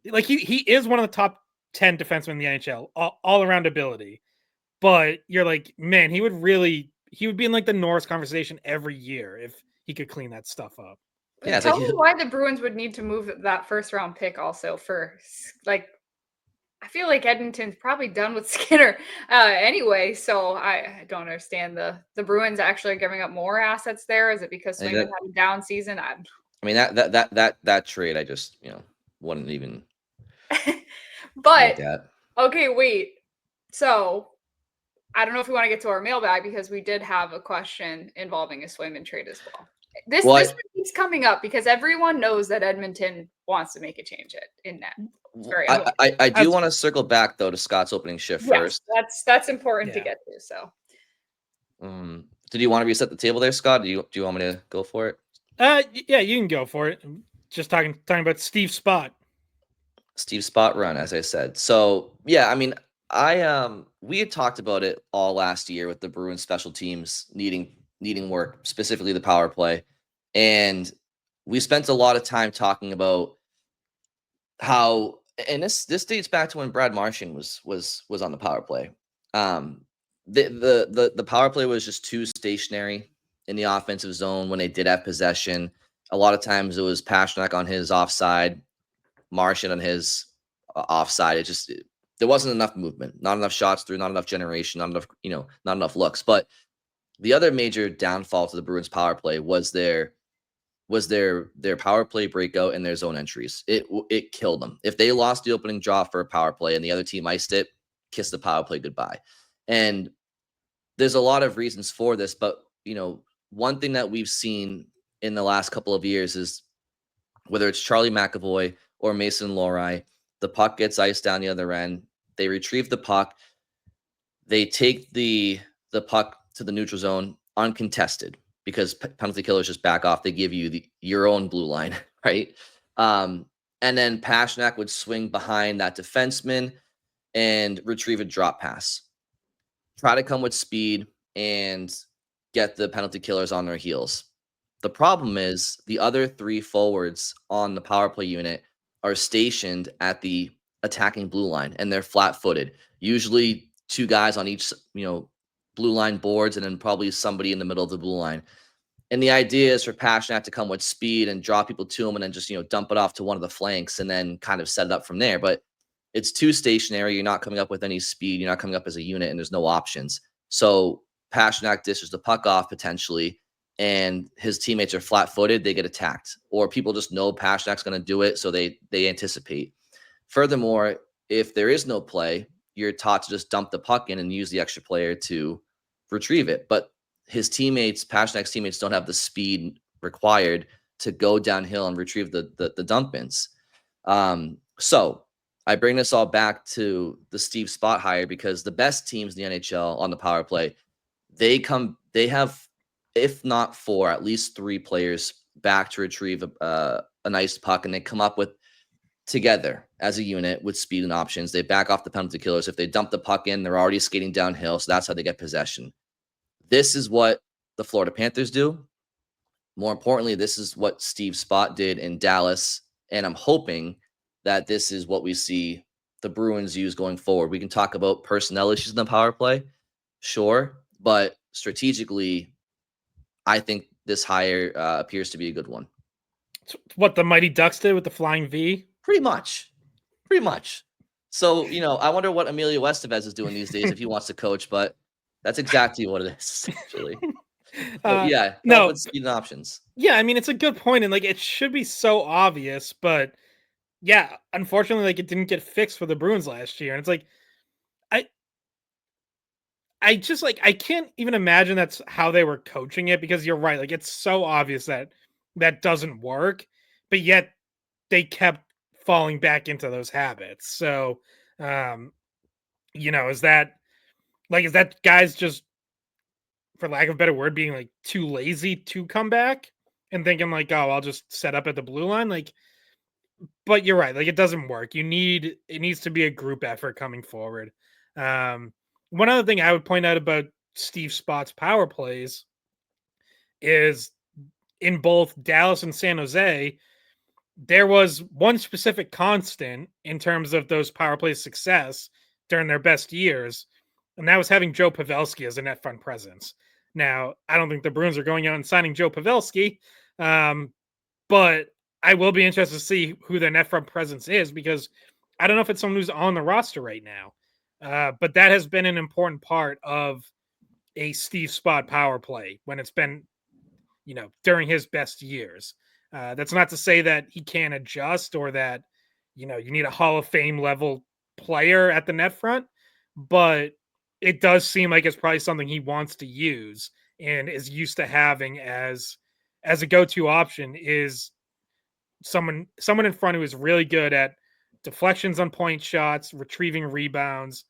like he is one of the top 10 defensemen in the NHL, all around ability. But you're like, man, he would be in like the Norris conversation every year if he could clean that stuff up. Yeah, tell me why the Bruins would need to move that first round pick also for like. I feel like Edmonton's probably done with Skinner anyway, so I don't understand the Bruins actually giving up more assets there. Is it because Swayman had a down season? I mean that trade, I just wouldn't even. But okay, wait. So I don't know if we want to get to our mailbag because we did have a question involving a Swayman trade as well. This one keeps coming up because everyone knows that Edmonton wants to make a change in net. I do want to circle back though to Scott's opening shift first. That's important to get to. So, did you want to reset the table there, Scott? Do you want me to go for it? Yeah, you can go for it. Just talking about Steve Spott. Steve Spott run, as I said. So yeah, I mean, we had talked about it all last year with the Bruins special teams needing work, specifically the power play, and we spent a lot of time talking about how. And this dates back to when Brad Marchand was on the power play. The power play was just too stationary in the offensive zone when they did have possession. A lot of times it was Pastrnak on his offside, Marchand on his offside. There wasn't enough movement, not enough shots through, not enough generation, not enough looks. But the other major downfall to the Bruins power play was their power play breakout and their zone entries. It killed them. If they lost the opening draw for a power play and the other team iced it, kiss the power play goodbye. And there's a lot of reasons for this, but one thing that we've seen in the last couple of years is whether it's Charlie McAvoy or Mason Lohrei, the puck gets iced down the other end. They retrieve the puck. They take the puck to the neutral zone uncontested, because penalty killers just back off. They give you your own blue line, right? And then Pastrnak would swing behind that defenseman and retrieve a drop pass. Try to come with speed and get the penalty killers on their heels. The problem is the other three forwards on the power play unit are stationed at the attacking blue line, and they're flat-footed. Usually two guys on each, blue line boards, and then probably somebody in the middle of the blue line. And the idea is for Pastrnak to come with speed and draw people to him and then just, dump it off to one of the flanks and then kind of set it up from there. But it's too stationary. You're not coming up with any speed. You're not coming up as a unit, and there's no options. So Pastrnak dishes the puck off potentially, and his teammates are flat-footed. They get attacked, or people just know Pasternak's going to do it, so they anticipate. Furthermore, if there is no play, you're taught to just dump the puck in and use the extra player to retrieve it. But his teammates, Pasternak's teammates, don't have the speed required to go downhill and retrieve the dump ins. So I bring this all back to the Steve Spott hire, because the best teams in the NHL on the power play, they have, if not 4, at least 3 players back to retrieve a nice puck, and they come up with together as a unit with speed and options. They back off the penalty killers. If they dump the puck in, they're already skating downhill, so that's how they get possession. This is what the Florida Panthers do. More importantly, this is what Steve Spott did in Dallas, and I'm hoping that this is what we see the Bruins use going forward. We can talk about personnel issues in the power play, sure, but strategically, I think this hire appears to be a good one. What the Mighty Ducks did with the Flying V? Pretty much. So, I wonder what Emilio Estevez is doing these days if he wants to coach, but that's exactly what it is, actually. Yeah, no, with speed and options. Yeah, I mean, it's a good point, and like it should be so obvious, but yeah, unfortunately, like it didn't get fixed for the Bruins last year, and it's like I just like I can't even imagine that's how they were coaching it, because you're right, like it's so obvious that doesn't work, but yet they kept falling back into those habits. So, is that guys just, for lack of a better word, being like too lazy to come back and thinking like, oh, I'll just set up at the blue line? Like, but you're right, like it doesn't work. It needs to be a group effort coming forward. One other thing I would point out about Steve Spott's power plays is in both Dallas and San Jose, there was one specific constant in terms of those power plays' success during their best years, and that was having Joe Pavelski as a net front presence. Now, I don't think the Bruins are going out and signing Joe Pavelski, but I will be interested to see who their net front presence is, because I don't know if it's someone who's on the roster right now. But that has been an important part of a Steve Spott power play when it's been, during his best years. That's not to say that he can't adjust or that, you need a Hall of Fame level player at the net front, but it does seem like it's probably something he wants to use and is used to having as a go-to option, is someone in front who is really good at deflections on point shots, retrieving rebounds,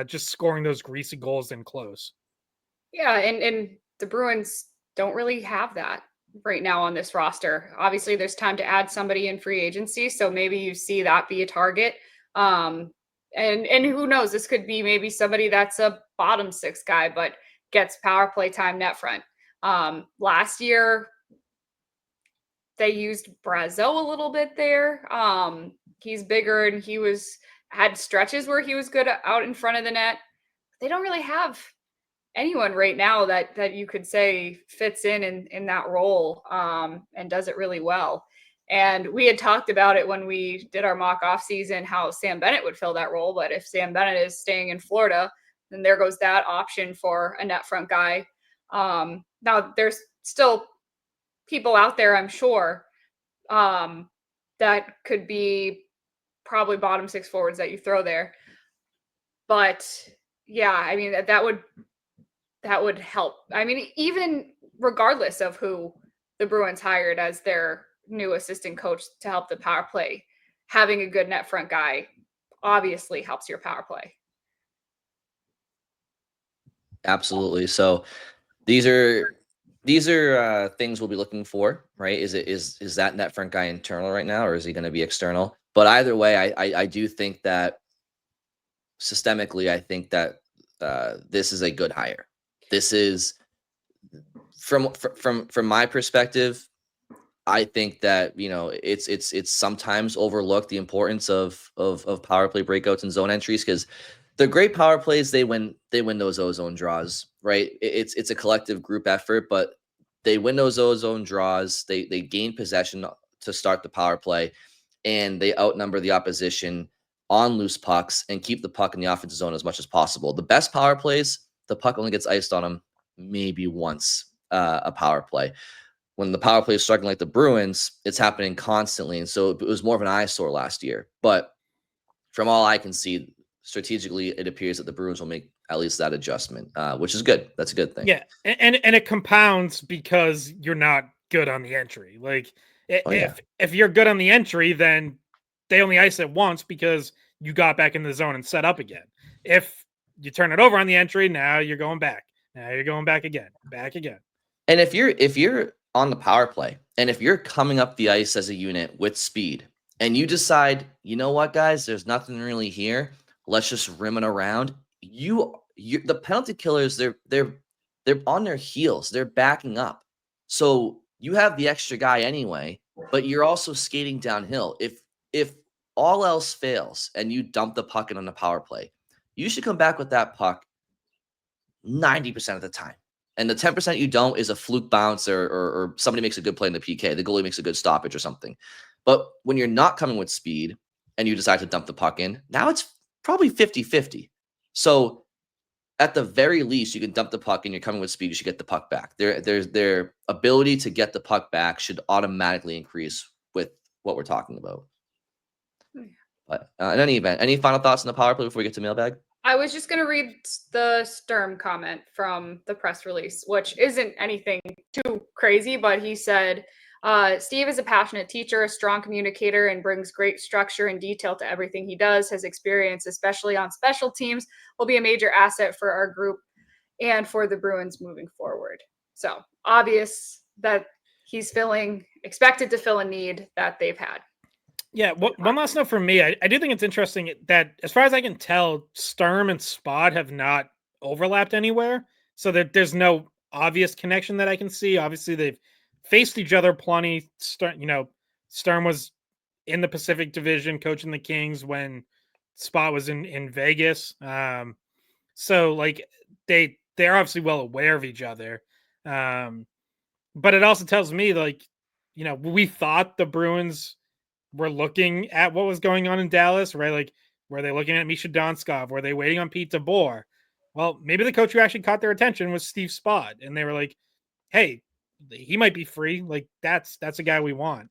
just scoring those greasy goals in close. Yeah, and the Bruins don't really have that right now on this roster. Obviously, there's time to add somebody in free agency, so maybe you see that be a target. And who knows, this could be maybe somebody that's a bottom 6 guy, but gets power play time net front. Last year, they used Brazeau a little bit there. He's bigger, and he had stretches where he was good out in front of the net. They don't really have anyone right now that you could say fits in that role and does it really well. And we had talked about it when we did our mock off season, how Sam Bennett would fill that role. But if Sam Bennett is staying in Florida, then there goes that option for a net front guy. Now there's still people out there, I'm sure, that could be probably bottom 6 forwards that you throw there. But yeah, I mean, that would help. I mean, even regardless of who the Bruins hired as their new assistant coach to help the power play, having a good net front guy obviously helps your power play. Absolutely. So these are things we'll be looking for, right? Is that net front guy internal right now, or is he going to be external? But either way, I do think that systemically, I think that this is a good hire. This is from my perspective. I think that it's sometimes overlooked, the importance of power play breakouts and zone entries, because the great power plays, they win those ozone draws, right? It's a collective group effort, but they win those ozone draws. They gain possession to start the power play, and they outnumber the opposition on loose pucks and keep the puck in the offensive zone as much as possible. The best power plays, the puck only gets iced on them maybe once a power play. When the power play is struggling like the Bruins, it's happening constantly. And so it was more of an eyesore last year. But from all I can see, strategically, it appears that the Bruins will make at least that adjustment, which is good. That's a good thing. Yeah, and it compounds because you're not good on the entry. Like Oh, yeah. if you're good on the entry, then they only ice it once because you got back in the zone and set up again. If you turn it over on the entry, now you're going back. Now you're going back again. And if you're on the power play, and if you're coming up the ice as a unit with speed, and you decide, you know what, guys, there's nothing really here. Let's just rim it around. You the penalty killers, they're on their heels. They're backing up. So you have the extra guy anyway, but you're also skating downhill. If all else fails and you dump the puck in on the power play, you should come back with that puck 90% of the time. And the 10% you don't is a fluke bounce or somebody makes a good play in the PK. The goalie makes a good stoppage or something. But when you're not coming with speed and you decide to dump the puck in, now it's probably 50-50. So at the very least, you can dump the puck and you're coming with speed. You should get the puck back. Their ability to get the puck back should automatically increase with what we're talking about. But in any event, any final thoughts on the power play before we get to mailbag? I was just going to read the Sturm comment from the press release, which isn't anything too crazy, but he said, Steve is a passionate teacher, a strong communicator, and brings great structure and detail to everything he does. His experience, especially on special teams, will be a major asset for our group and for the Bruins moving forward. So obvious that he's expected to fill a need that they've had. Yeah, one last note for me. I do think it's interesting that, as far as I can tell, Sturm and Spott have not overlapped anywhere. So that there's no obvious connection that I can see. Obviously, they've faced each other plenty. Sturm was in the Pacific Division coaching the Kings when Spott was in Vegas. So like they're obviously well aware of each other. But it also tells me, like, we thought the Bruins were looking at what was going on in Dallas, right? Like, were they looking at Misha Donskov? Were they waiting on Pete DeBoer? Well, maybe the coach who actually caught their attention was Steve Spott, and they were like, "Hey, he might be free. Like, that's a guy we want."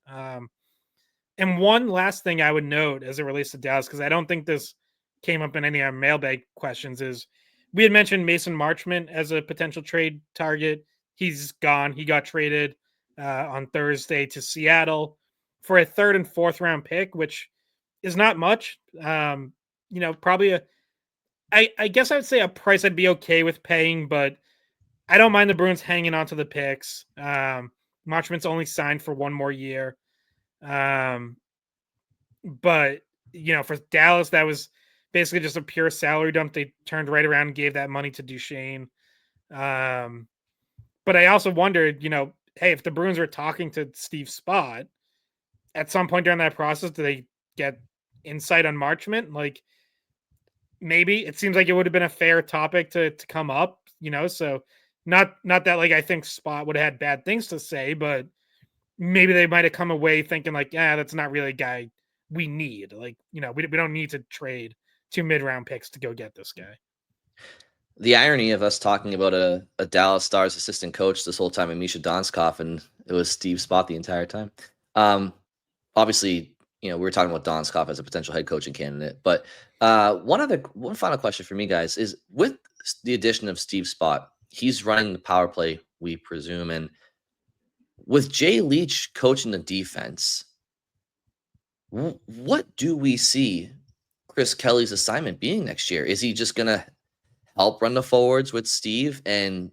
And one last thing I would note as it relates to Dallas, because I don't think this came up in any of our mailbag questions, is we had mentioned Mason Marchand as a potential trade target. He's gone. He got traded on Thursday to Seattle for a 3rd and 4th round pick, which is not much. Probably I guess I would say a price I'd be okay with paying, but I don't mind the Bruins hanging on to the picks. Marchman's only signed for 1 more year. But for Dallas, that was basically just a pure salary dump. They turned right around and gave that money to Duchesne. But I also wondered, hey, if the Bruins were talking to Steve Spott, at some point during that process, do they get insight on Marchment? Like, maybe it seems like it would have been a fair topic to come up, so not that like I think Spott would have had bad things to say, but maybe they might have come away thinking like, yeah, that's not really a guy we need. Like, we don't need to trade 2 mid-round picks to go get this guy. The irony of us talking about a Dallas Stars assistant coach this whole time, and Misha Donskov, and it was Steve Spott the entire time. Obviously, we were talking about Donskov as a potential head coaching candidate. But one final question for me, guys, is with the addition of Steve Spott, he's running the power play, we presume, and with Jay Leach coaching the defense, what do we see Chris Kelly's assignment being next year? Is he just going to help run the forwards with Steve and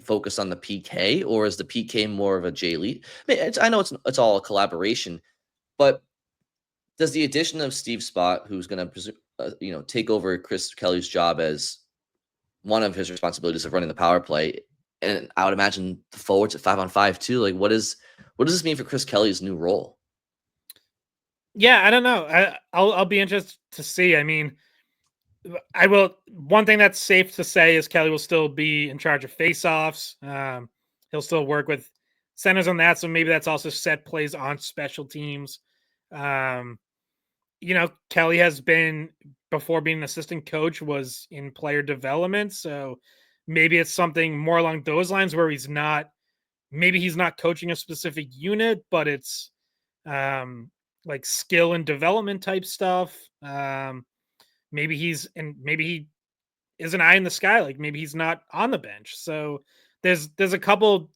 focus on the PK, or is the PK more of a Jay Leach? I know it's all a collaboration, but does the addition of Steve Spott, who's going to take over Chris Kelly's job as one of his responsibilities of running the power play, and I would imagine the forwards at 5-on-5 too. Like, what does this mean for Chris Kelly's new role? Yeah, I don't know. I'll be interested to see. I mean, I will. One thing that's safe to say is Kelly will still be in charge of faceoffs. He'll still work with centers on that, so maybe that's also set plays on special teams. Kelly has been, before being an assistant coach, was in player development, so maybe it's something more along those lines where he's not coaching a specific unit, but it's like skill and development type stuff. Maybe he is an eye in the sky. Like, maybe he's not on the bench. So there's a couple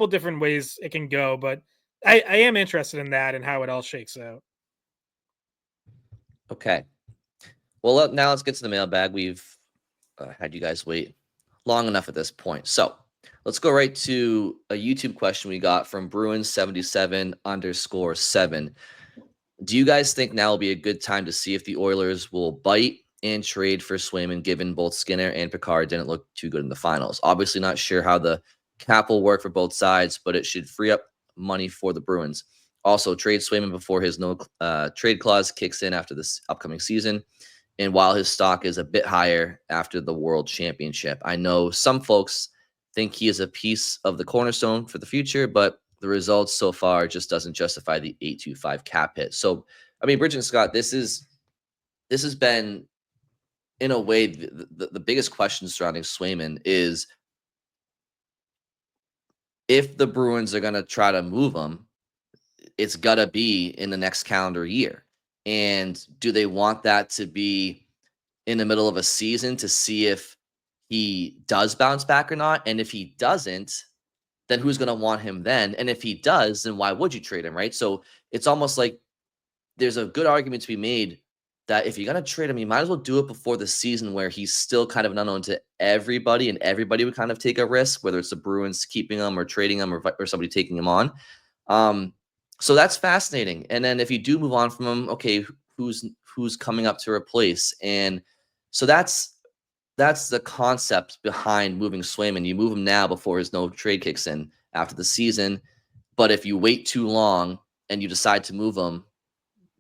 different ways it can go, but I am interested in that and how it all shakes out. Okay. Well, now let's get to the mailbag. We've had you guys wait long enough at this point. So let's go right to a YouTube question we got from Bruins77_7. Do you guys think now will be a good time to see if the Oilers will bite and trade for Swayman, given both Skinner and Picard didn't look too good in the finals? Obviously not sure how the cap will work for both sides, but it should free up money for the Bruins. Also, trade Swayman before his no trade clause kicks in after this upcoming season. And while his stock is a bit higher after the World Championship, I know some folks think he is a piece of the cornerstone for the future, but the results so far just doesn't justify the 825 cap hit. So, I mean, Bridget and Scott, this has been, in a way, the biggest question surrounding Swayman is if the Bruins are going to try to move him, it's got to be in the next calendar year. And do they want that to be in the middle of a season to see if he does bounce back or not? And if he doesn't, then who's going to want him then? And if he does, then why would you trade him, right? So it's almost like there's a good argument to be made that if you're going to trade him, you might as well do it before the season where he's still kind of an unknown to everybody, and everybody would kind of take a risk, whether it's the Bruins keeping him or trading him or somebody taking him on. So that's fascinating. And then if you do move on from him, okay, who's coming up to replace? And so that's the concept behind moving Swayman. You move him now before his no trade kicks in after the season. But if you wait too long and you decide to move him,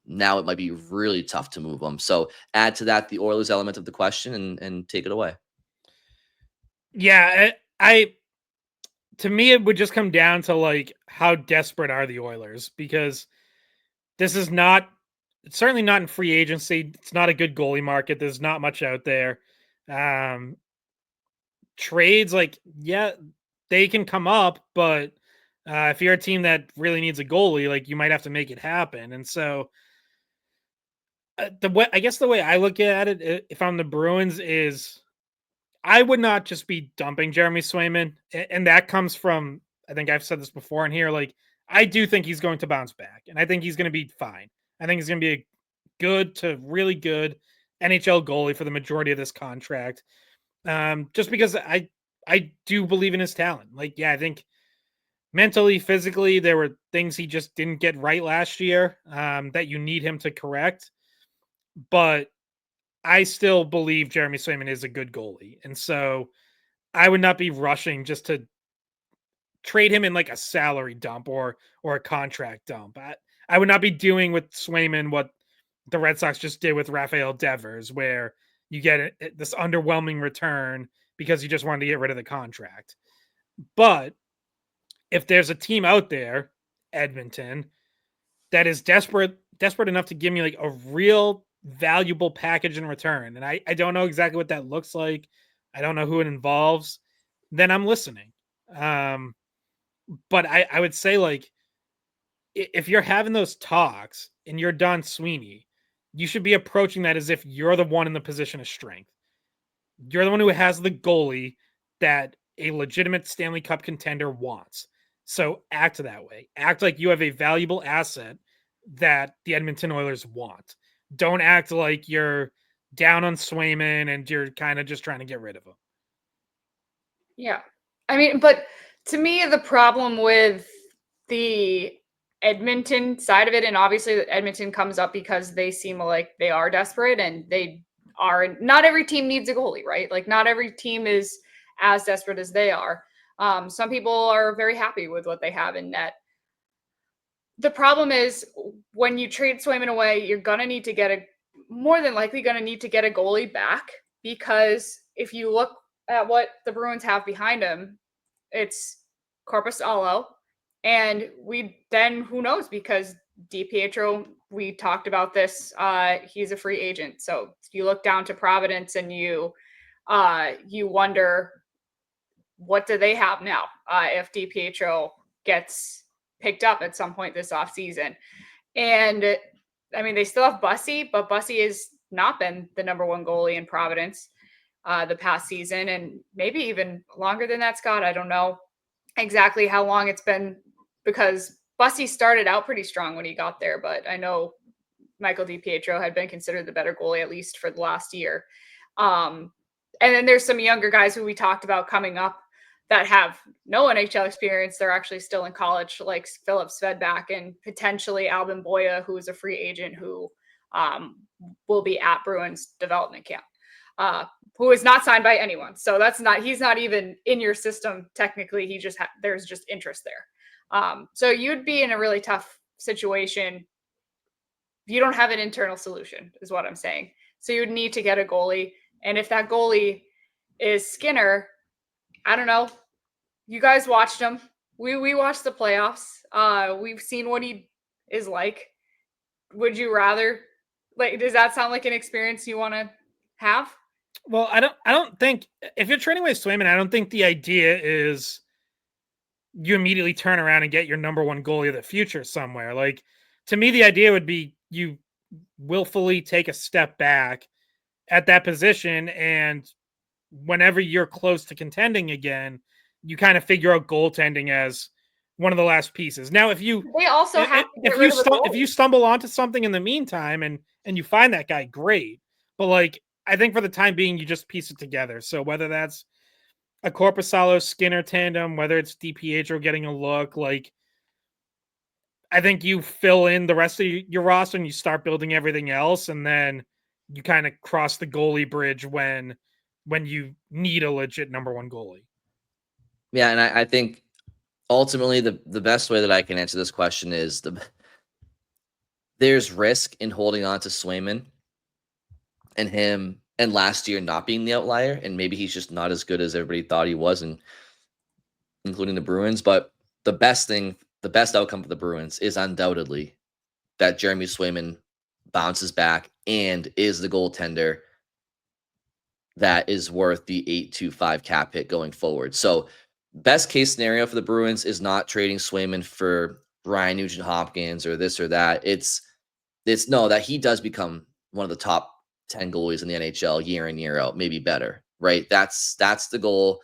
now it might be really tough to move him. So add to that the Oilers element of the question and take it away. Yeah, to me, it would just come down to like how desperate are the Oilers, because this is not, it's certainly not in free agency. It's not a good goalie market. There's not much out there. Trades, like, yeah, they can come up, but if you're a team that really needs a goalie, like, you might have to make it happen. And so the way I look at it, if I'm the Bruins, is I would not just be dumping Jeremy Swayman. And that comes from, I think I've said this before in here, like, I do think he's going to bounce back, and I think he's going to be fine. I think he's going to be a good to really good NHL goalie for the majority of this contract. Just because I do believe in his talent. Like, yeah, I think mentally, physically, there were things he just didn't get right last year that you need him to correct. But I still believe Jeremy Swayman is a good goalie. And so I would not be rushing just to trade him in like a salary dump or a contract dump. I would not be doing with Swayman what the Red Sox just did with Rafael Devers, where you get this underwhelming return because you just wanted to get rid of the contract. But if there's a team out there, Edmonton, that is desperate enough to give me like a real valuable package in return, and I don't know exactly what that looks like, I don't know who it involves, then I'm listening. But I would say, like, if you're having those talks and you're Don Sweeney, you should be approaching that as if you're the one in the position of strength. You're the one who has the goalie that a legitimate Stanley Cup contender wants. So act that way. Act like you have a valuable asset that the Edmonton Oilers want. Don't act like you're down on Swayman and you're kind of just trying to get rid of him. Yeah. I mean, but to me, the problem with the Edmonton side of it, and obviously Edmonton comes up because they seem like they are desperate, and they are, not every team needs a goalie, right? Like, not every team is as desperate as they are. Some people are very happy with what they have in net. The problem is when you trade Swayman away, you're going to need to get more than likely going to need to get a goalie back, because if you look at what the Bruins have behind him, it's Korpisalo. And who knows, because DiPietro, we talked about this, he's a free agent. So you look down to Providence and you wonder, what do they have now if DiPietro gets picked up at some point this offseason? And I mean, they still have Bussy, but Bussy has not been the number one goalie in Providence. the past season, and maybe even longer than that, Scott. I don't know exactly how long it's been, because Bussy started out pretty strong when he got there, but I know Michael DiPietro had been considered the better goalie, at least for the last year. And then there's some younger guys who we talked about coming up that have no NHL experience. They're actually still in college, like Philip Svedback and potentially Albin Boya, who is a free agent who will be at Bruins development camp, who is not signed by anyone. So he's not even in your system technically. He just there's just interest there. So you'd be in a really tough situation. You don't have an internal solution, is what I'm saying. So you would need to get a goalie. And if that goalie is Skinner, I don't know. You guys watched him. We watched the playoffs. We've seen what he is like. Would you rather, like, does that sound like an experience you want to have? Well, I don't think, if you're trading away Swayman, I don't think the idea is you immediately turn around and get your number one goalie of the future somewhere. Like, to me, the idea would be you willfully take a step back at that position, and whenever you're close to contending again, you kind of figure out goaltending as one of the last pieces. Now, if you stumble onto something in the meantime and you find that guy, great. But like, I think for the time being, you just piece it together. So whether that's a Korpisalo Skinner tandem, whether it's DiPietro getting a look, like, I think you fill in the rest of your roster and you start building everything else, and then you kind of cross the goalie bridge when you need a legit number one goalie. Yeah, and I think ultimately the best way that I can answer this question is there's risk in holding on to Swayman and him, and last year not being the outlier, and maybe he's just not as good as everybody thought he was, and including the Bruins. But the best outcome for the Bruins is undoubtedly that Jeremy Swayman bounces back and is the goaltender that is worth the 8.25 cap hit going forward. So best case scenario for the Bruins is not trading Swayman for Ryan Nugent-Hopkins or this or that. It's that he does become one of the top 10 goalies in the NHL year in, year out, maybe better, right? That's the goal.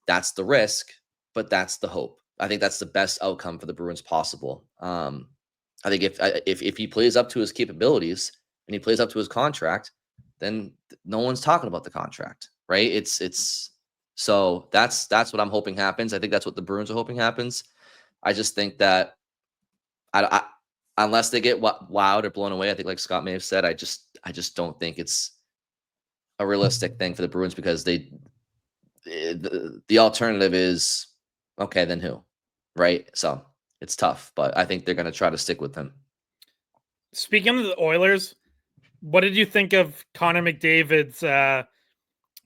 That's the risk, but that's the hope. I think that's the best outcome for the Bruins possible. I think if he plays up to his capabilities and he plays up to his contract, then no one's talking about the contract, right? So that's what I'm hoping happens. I think that's what the Bruins are hoping happens. I just think that I unless they get wowed or blown away, I think like Scott may have said, I just don't think it's a realistic thing for the Bruins, because the alternative is, okay, then who, right? So it's tough, but I think they're going to try to stick with him. Speaking of the Oilers, what did you think of Connor McDavid's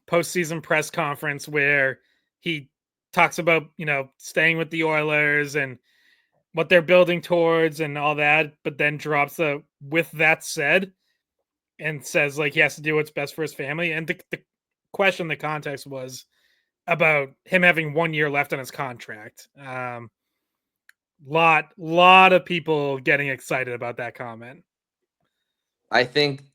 postseason press conference where he talks about, staying with the Oilers and what they're building towards and all that, but then drops the "with that said" and says like he has to do what's best for his family? And the question, the context was about him having 1 year left on his contract. Lot of people getting excited about that comment. I think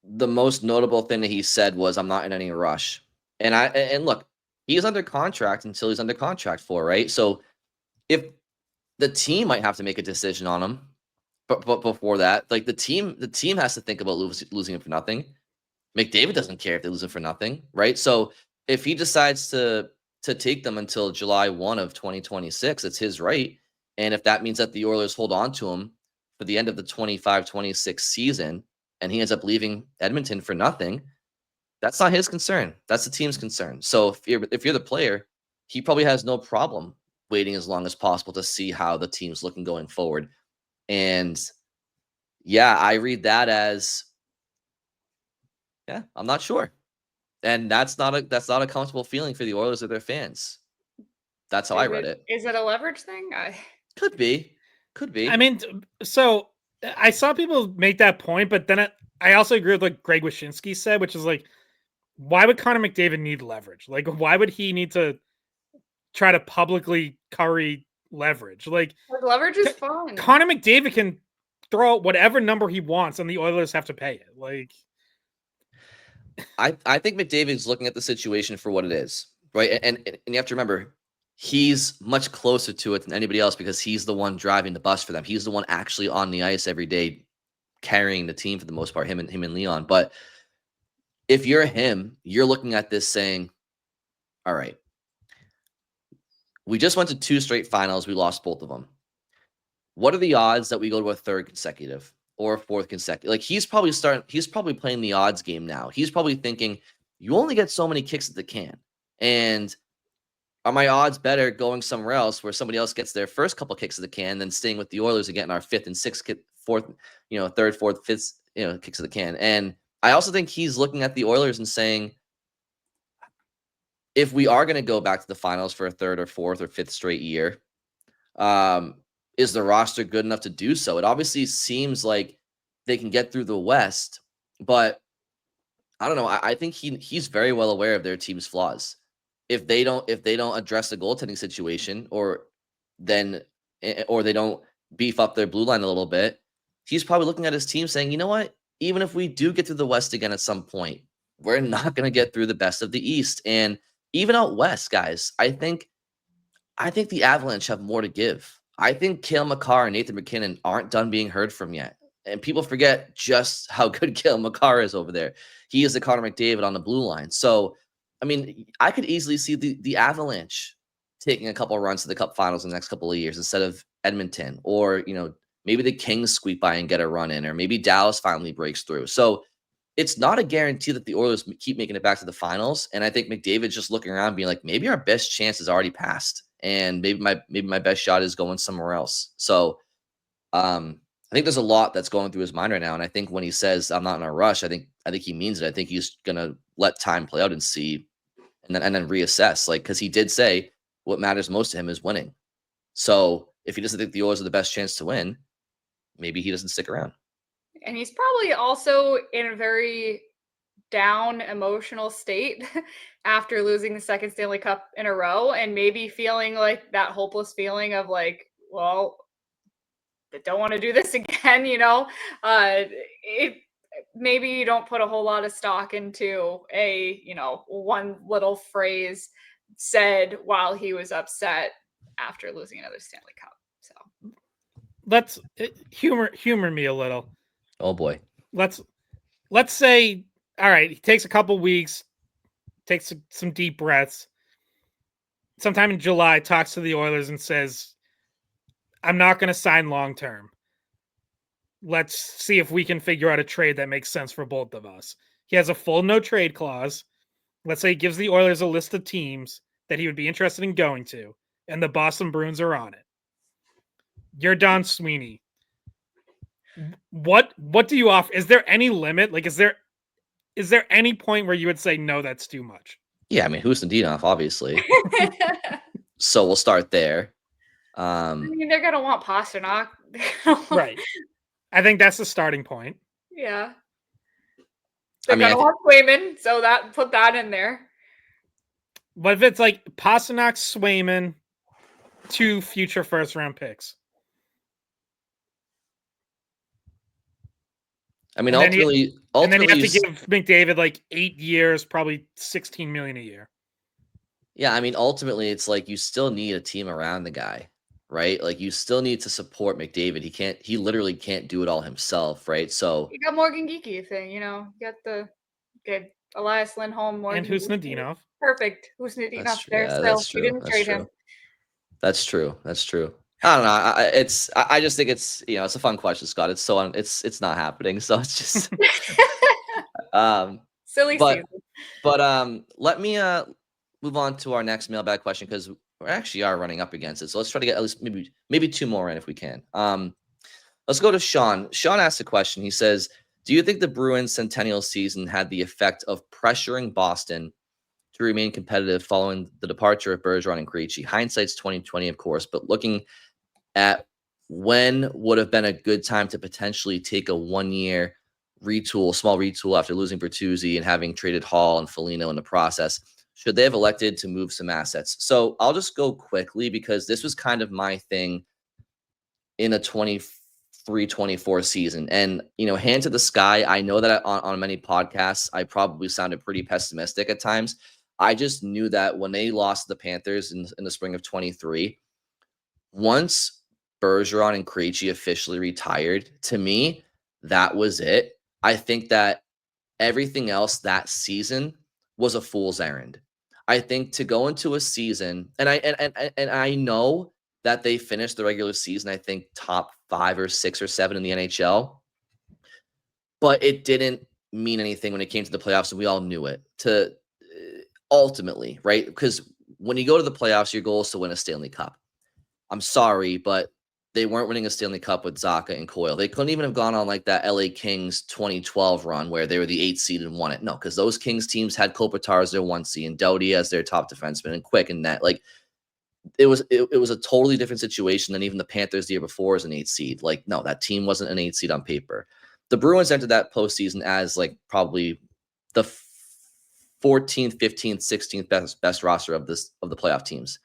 the most notable thing that he said was, "I'm not in any rush." And look, he's under contract until he's under contract for, right? So if the team might have to make a decision on him, but before that, like the team has to think about losing him for nothing. McDavid doesn't care if they lose him for nothing, right? So if he decides to take them until July 1 of 2026, it's his right. And if that means that the Oilers hold on to him for the end of the 25-26 season, and he ends up leaving Edmonton for nothing, that's not his concern. That's the team's concern. So if you're the player, he probably has no problem waiting as long as possible to see how the team's looking going forward. And yeah, I read that as, yeah, I'm not sure. And that's not a comfortable feeling for the Oilers or their fans. That's how I read it. Is it a leverage thing? Could be. I mean, so I saw people make that point, but then I also agree with what Greg Wyshynski said, which is like, why would Connor McDavid need leverage? Like, why would he need to try to publicly curry leverage? Like leverage is fun. Connor McDavid can throw out whatever number he wants, and the Oilers have to pay it. Like, I think McDavid's looking at the situation for what it is, right? And you have to remember, he's much closer to it than anybody else because he's the one driving the bus for them. He's the one actually on the ice every day, carrying the team for the most part, him and Leon. But if you're him, you're looking at this saying, all right, we just went to 2 straight finals. We lost both of them. What are the odds that we go to a 3rd consecutive or a 4th consecutive? Like he's probably playing the odds game now. He's probably thinking, you only get so many kicks at the can. And are my odds better going somewhere else where somebody else gets their first couple kicks at the can than staying with the Oilers and getting our 5th and 6th, 4th, 3rd, 4th, 5th, kicks of the can? And I also think he's looking at the Oilers and saying, if we are going to go back to the finals for a 3rd or 4th or 5th straight year, is the roster good enough to do so? It obviously seems like they can get through the West, but I don't know. I think he's very well aware of their team's flaws. If they don't address the goaltending situation, or they don't beef up their blue line a little bit, he's probably looking at his team saying, you know what? Even if we do get through the West again at some point, we're not going to get through the best of the East. And even out West, guys, I think the Avalanche have more to give. I think Cale Makar and Nathan MacKinnon aren't done being heard from yet. And people forget just how good Cale Makar is over there. He is the Connor McDavid on the blue line. So, I mean, I could easily see the Avalanche taking a couple of runs to the Cup Finals in the next couple of years instead of Edmonton. Or, maybe the Kings squeak by and get a run in. Or maybe Dallas finally breaks through. So, it's not a guarantee that the Oilers keep making it back to the finals. And I think McDavid's just looking around being like, maybe our best chance is already passed. And maybe my best shot is going somewhere else. So I think there's a lot that's going through his mind right now. And I think when he says I'm not in a rush, I think he means it. I think he's gonna let time play out and see, and then reassess. Like, because he did say what matters most to him is winning. So if he doesn't think the Oilers are the best chance to win, maybe he doesn't stick around. And he's probably also in a very down emotional state after losing the 2nd Stanley Cup in a row, and maybe feeling like that hopeless feeling of like, well, I don't want to do this again, maybe you don't put a whole lot of stock into one little phrase said while he was upset after losing another Stanley Cup. So let's humor me a little. Oh boy. Let's say, all right, he takes a couple weeks, takes some deep breaths. Sometime in July, talks to the Oilers and says, I'm not going to sign long-term. Let's see if we can figure out a trade that makes sense for both of us. He has a full no-trade clause. Let's say he gives the Oilers a list of teams that he would be interested in going to, and the Boston Bruins are on it. You're Don Sweeney. What do you offer? Is there any limit? Like, is there any point where you would say, no, that's too much? Yeah, I mean, Husnudinov, obviously. So we'll start there. I mean, they're gonna want Pastrnak. Right. I think that's the starting point. Yeah. They're gonna want Swayman, so put that in there. But if it's like Pastrnak, Swayman, 2 future first-round picks. I mean, ultimately, and then you have to give McDavid like 8 years, probably $16 million a year. Yeah, I mean, ultimately, it's like you still need a team around the guy, right? Like you still need to support McDavid. He literally can't do it all himself, right? So you got Morgan Geekie thing, you got the good Elias Lindholm, Morgan and Husnudinov. Perfect, Husnudinov there. Still, you didn't trade him. That's true. I don't know. I just think it's it's a fun question, Scott. It's so it's not happening. So it's just silly season. But let me move on to our next mailbag question because we actually are running up against it. So let's try to get at least maybe 2 more in if we can. Let's go to Sean. Sean asked a question. He says, do you think the Bruins centennial season had the effect of pressuring Boston to remain competitive following the departure of Bergeron and Krejci? Hindsight's 2020, of course, but looking at when would have been a good time to potentially take a 1-year small retool after losing Bertuzzi and having traded Hall and Foligno in the process, should they have elected to move some assets? So I'll just go quickly because this was kind of my thing in a 324 season. And, hand to the sky, I know that on many podcasts, I probably sounded pretty pessimistic at times. I just knew that when they lost the Panthers in the spring of 23, once Bergeron and Krejci officially retired, to me, that was it. I think that everything else that season was a fool's errand. I think to go into a season, and I know that they finished the regular season, I think top 5 or 6 or 7 in the NHL, but it didn't mean anything when it came to the playoffs, and we all knew it. To ultimately, right? Because when you go to the playoffs, your goal is to win a Stanley Cup. I'm sorry, but they weren't winning a Stanley Cup with Zacha and Coyle. They couldn't even have gone on like that LA Kings 2012 run where they were the 8th seed and won it. No, because those Kings teams had Kopitar as their 1 seed and Doughty as their top defenseman and Quick and net. Like it was a totally different situation than even the Panthers the year before as an 8th seed. Like, no, that team wasn't an 8th seed on paper. The Bruins entered that postseason as like probably the 14th, 15th, 16th best roster of the playoff teams.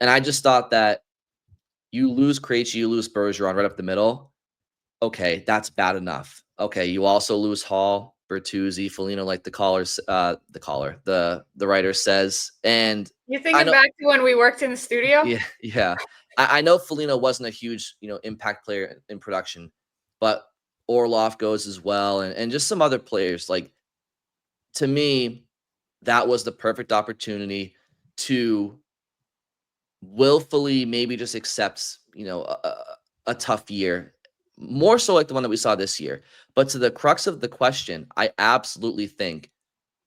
And I just thought that you lose Krejci, you lose Bergeron right up the middle. Okay, that's bad enough. Okay, you also lose Hall, Bertuzzi, Foligno, like the writer says. And you're thinking back to when we worked in the studio? Yeah. I know Foligno wasn't a huge, impact player in production, but Orlov goes as well, and just some other players. Like, to me, that was the perfect opportunity to willfully maybe just accepts, a tough year, more so like the one that we saw this year. But to the crux of the question, I absolutely think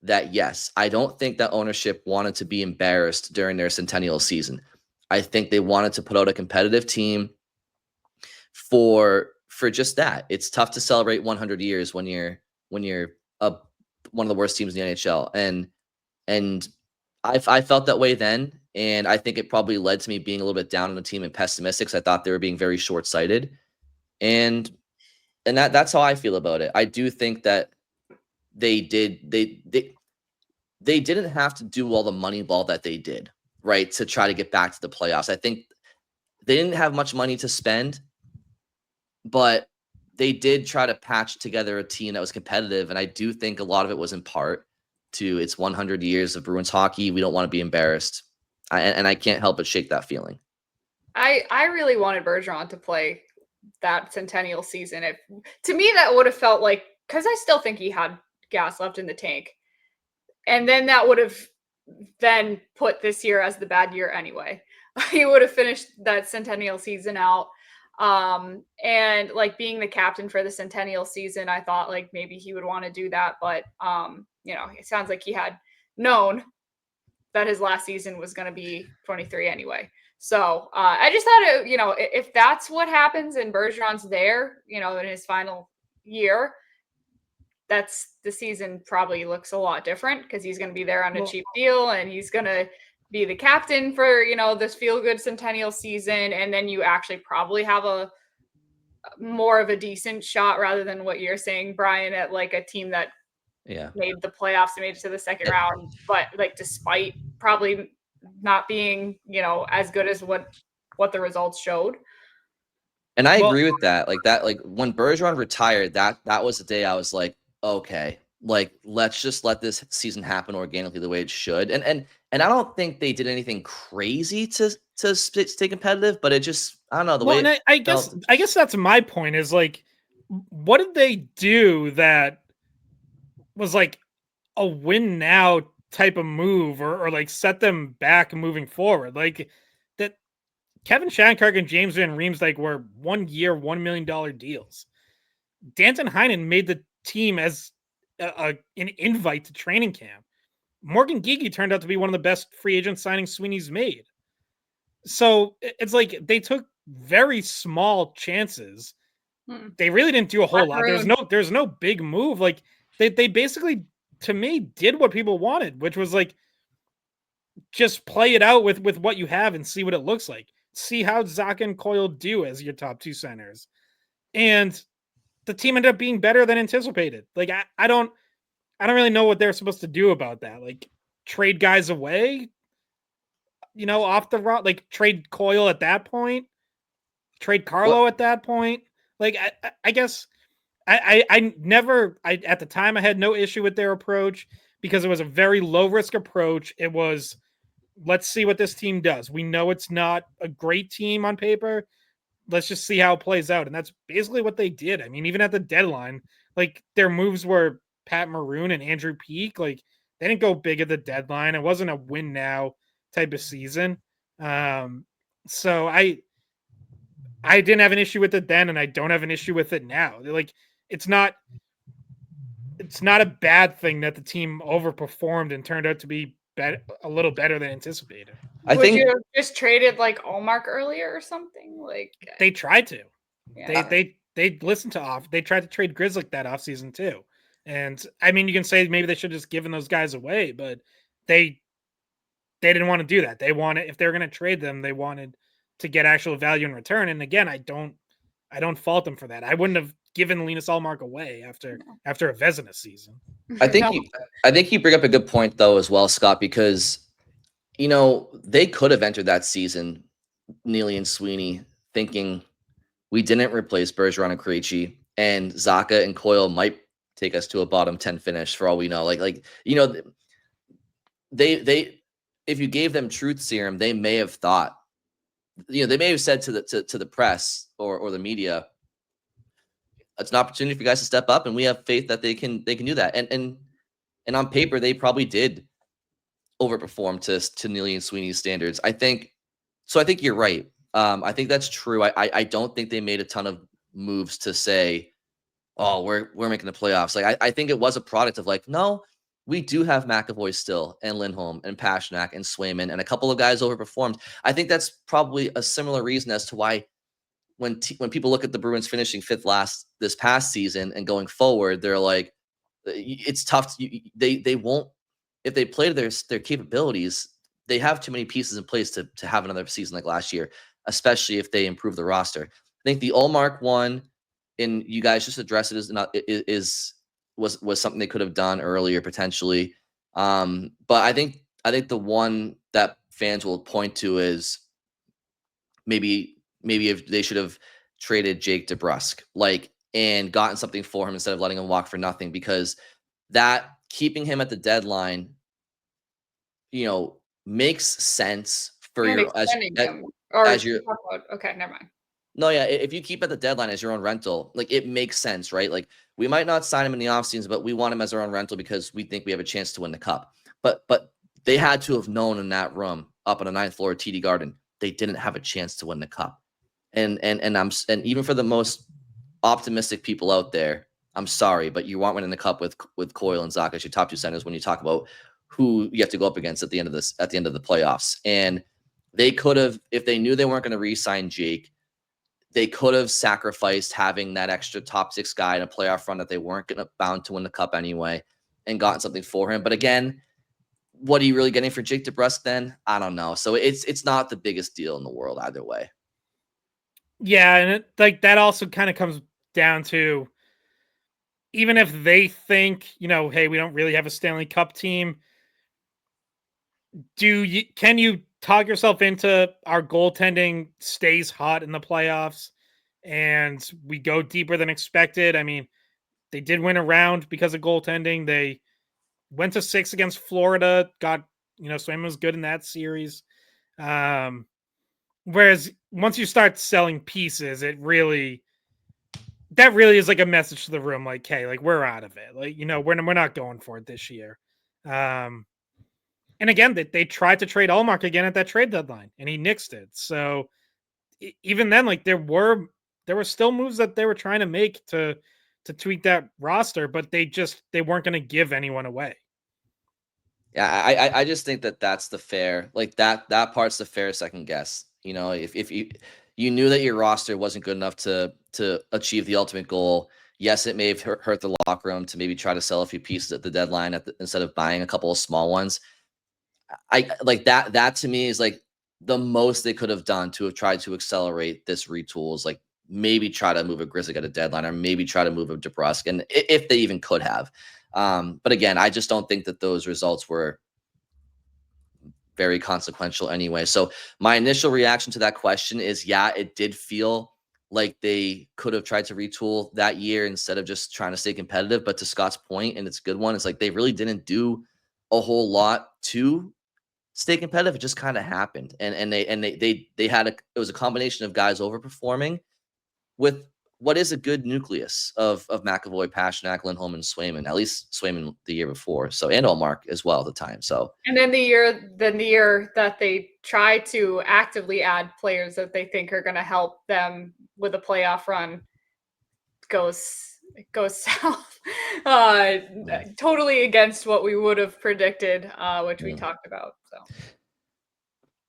that, yes, I don't think that ownership wanted to be embarrassed during their centennial season. I think they wanted to put out a competitive team for just that. It's tough to celebrate 100 years when you're one of the worst teams in the NHL. And I felt that way then, and I think it probably led to me being a little bit down on the team and pessimistic because I thought they were being very short-sighted. And that's how I feel about it. I do think that they didn't have to do all the money ball that they did, right, to try to get back to the playoffs. I think they didn't have much money to spend, but they did try to patch together a team that was competitive, and I do think a lot of it was in part to it's 100 years of Bruins hockey. We don't want to be embarrassed. And I can't help but shake that feeling. I really wanted Bergeron to play that centennial season. To me, that would have felt like, because I still think he had gas left in the tank. And then that would have then put this year as the bad year anyway. He would have finished that centennial season out. And like being the captain for the centennial season, I thought like maybe he would want to do that. But, it sounds like he had known that his last season was going to be 23 anyway. So I just thought, if that's what happens and Bergeron's there, in his final year, that's the season probably looks a lot different because he's going to be there on a cheap deal and he's going to be the captain for, this feel-good centennial season. And then you actually probably have a more of a decent shot rather than what you're saying, Brian, at like a team that made the playoffs and made it to the second round, but like despite probably not being, as good as what the results showed. And I agree with that. Like when Bergeron retired, that was the day I was like, okay, like let's just let this season happen organically the way it should. And I don't think they did anything crazy to stay competitive, but it just, I don't know, the way I guess that's my point is like, what did they do that was like a win now type of move or like set them back moving forward? Like that Kevin Shattenkirk and James Van Riemsdyk were 1 year, $1 million deals. Danton Heinen made the team as an invite to training camp. Morgan Geekie turned out to be one of the best free agent signings Sweeney's made. So it's like they took very small chances. They really didn't do a whole lot. There's no big move. Like they basically, to me, did what people wanted, which was like just play it out with what you have and see what it looks like. See how Zacha and Coyle do as your top 2 centers. And the team ended up being better than anticipated. Like I don't really know what they're supposed to do about that. Like trade guys away, off the route, like trade Coyle at that point, trade Carlo at that point. Like, I guess I never, at the time I had no issue with their approach because it was a very low risk approach. It was, let's see what this team does. We know it's not a great team on paper. Let's just see how it plays out. And that's basically what they did. I mean, even at the deadline, like their moves were Pat Maroon and Andrew Peak. Like they didn't go big at the deadline. It wasn't a win now type of season. So I didn't have an issue with it then, and I don't have an issue with it now. Like it's not a bad thing that the team overperformed and turned out to be a little better than anticipated. I think you have just traded like Allmark earlier or something. Like they tried to. Yeah. They listened to They tried to trade Grizzlick that offseason too. And I mean, you can say maybe they should have just given those guys away, but they didn't want to do that. They wanted, if they were going to trade them, they wanted to get actual value in return. And again, I don't fault them for that. I wouldn't have given Linus Allmark away after a Vezina season. I think you bring up a good point though as well, Scott, because they could have entered that season, Neely and Sweeney, thinking we didn't replace Bergeron and Krejci, and Zacha and Coyle might take us to a bottom 10 finish for all we know. They if you gave them truth serum, they may have thought, they may have said to the press or the media, it's an opportunity for you guys to step up, and we have faith that they can do that. And on paper, they probably did overperform to Neely and Sweeney's standards. I think you're right. I think that's true. I don't think they made a ton of moves to say, oh, we're making the playoffs. Like I think it was a product of like, no, we do have McAvoy still, and Lindholm and Pastrnak and Swayman, and a couple of guys overperformed. I think that's probably a similar reason as to why when people look at the Bruins finishing fifth last this past season and going forward, they're like, it's tough. They won't, if they play to their capabilities, they have too many pieces in place to have another season like last year, especially if they improve the roster. I think the Allmark one, and you guys just address it, was something they could have done earlier potentially. But I think the one that fans will point to is maybe if they should have traded Jake DeBrusk, and gotten something for him instead of letting him walk for nothing, because that keeping him at the deadline, makes sense for your okay, never mind. No, yeah, if you keep at the deadline as your own rental, it makes sense, right? Like we might not sign him in the offseason, but we want him as our own rental because we think we have a chance to win the cup. But they had to have known in that room up on the 9th floor of TD Garden, they didn't have a chance to win the cup. And even for the most optimistic people out there, I'm sorry, but you aren't winning the cup with Coyle and Zacha as your top two centers when you talk about who you have to go up against at the end of the playoffs. And they could have, if they knew they weren't going to re-sign Jake, they could have sacrificed having that extra top 6 guy in a playoff run that they weren't bound to win the cup anyway, and gotten something for him. But again, what are you really getting for Jake DeBrusk then? I don't know. So it's not the biggest deal in the world either way. Yeah, and that also kind of comes down to, even if they think, hey, we don't really have a Stanley Cup team, can you talk yourself into our goaltending stays hot in the playoffs and we go deeper than expected? I mean, they did win a round because of goaltending. They went to 6 against Florida, got, Swayman was good in that series. Whereas once you start selling pieces, that really is like a message to the room, like, hey, we're out of it. We're not going for it this year. And again, they tried to trade Allmark again at that trade deadline, and he nixed it. So even then, there were still moves that they were trying to make to tweak that roster, but they weren't going to give anyone away. Yeah, I just think that's the fair, that part's the fair second guess. If you knew that your roster wasn't good enough to achieve the ultimate goal, yes, it may have hurt the locker room to maybe try to sell a few pieces at the deadline instead of buying a couple of small ones. I like that to me is the most they could have done to have tried to accelerate this retool is maybe try to move a Grizzly at a deadline, or maybe try to move a DeBrusk, and if they even could have. But again, I just don't think that those results were very consequential anyway. So my initial reaction to that question is, yeah, it did feel like they could have tried to retool that year instead of just trying to stay competitive. But to Scott's point, and it's a good one, it's like they really didn't do a whole lot to stay competitive. It just kind of happened. And they had it was a combination of guys overperforming with what is a good nucleus of McAvoy, Pastrnak, Lindholm, and Swayman. At least Swayman the year before. So, and Allmark as well at the time. So, and then the year that they try to actively add players that they think are going to help them with a playoff run goes south. Totally against what we would have predicted, which we talked about. So.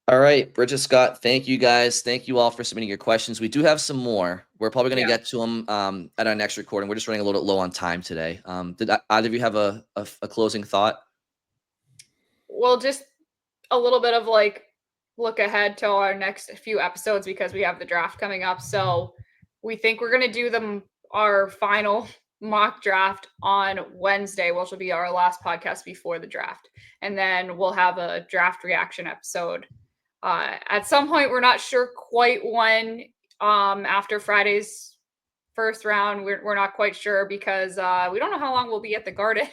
All right, Bridget, Scott, thank you guys. Thank you all for submitting your questions. We do have some more. We're probably going to get to them at our next recording. We're just running a little bit low on time today. Did either of you have a closing thought? Well, just a little bit of like look ahead to our next few episodes because we have the draft coming up. So we think we're going to do our final mock draft on Wednesday, which will be our last podcast before the draft. And then we'll have a draft reaction episode at some point. We're not sure quite when, after Friday's first round. We're not quite sure because we don't know how long we'll be at the Garden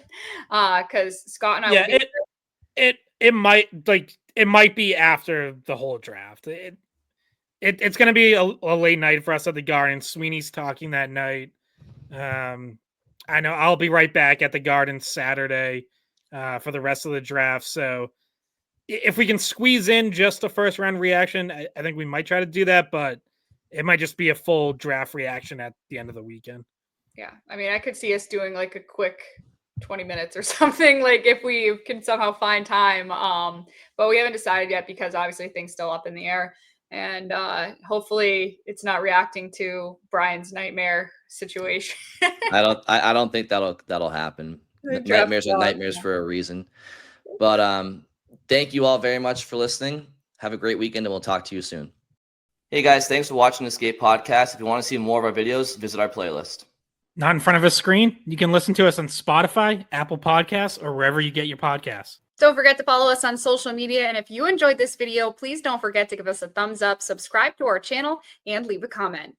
because Scott and I will be it might be after the whole draft. It's going to be a late night for us at the Garden. Sweeney's talking that night. I know I'll be right back at the Garden Saturday for the rest of the draft. So if we can squeeze in just a first round reaction, I think we might try to do that, but it might just be a full draft reaction at the end of the weekend. Yeah. I mean, I could see us doing like a quick 20 minutes or something, like if we can somehow find time. But we haven't decided yet because obviously things still up in the air. And hopefully it's not reacting to Brian's nightmare situation. I don't think that'll happen. Nightmares are nightmares for a reason. But thank you all very much for listening. Have a great weekend, and we'll talk to you soon. Hey guys, thanks for watching the Skate Podcast. If you want to see more of our videos, visit our playlist. Not in front of a screen? You can listen to us on Spotify, Apple Podcasts, or wherever you get your podcasts. Don't forget to follow us on social media. And if you enjoyed this video, please don't forget to give us a thumbs up, subscribe to our channel, and leave a comment.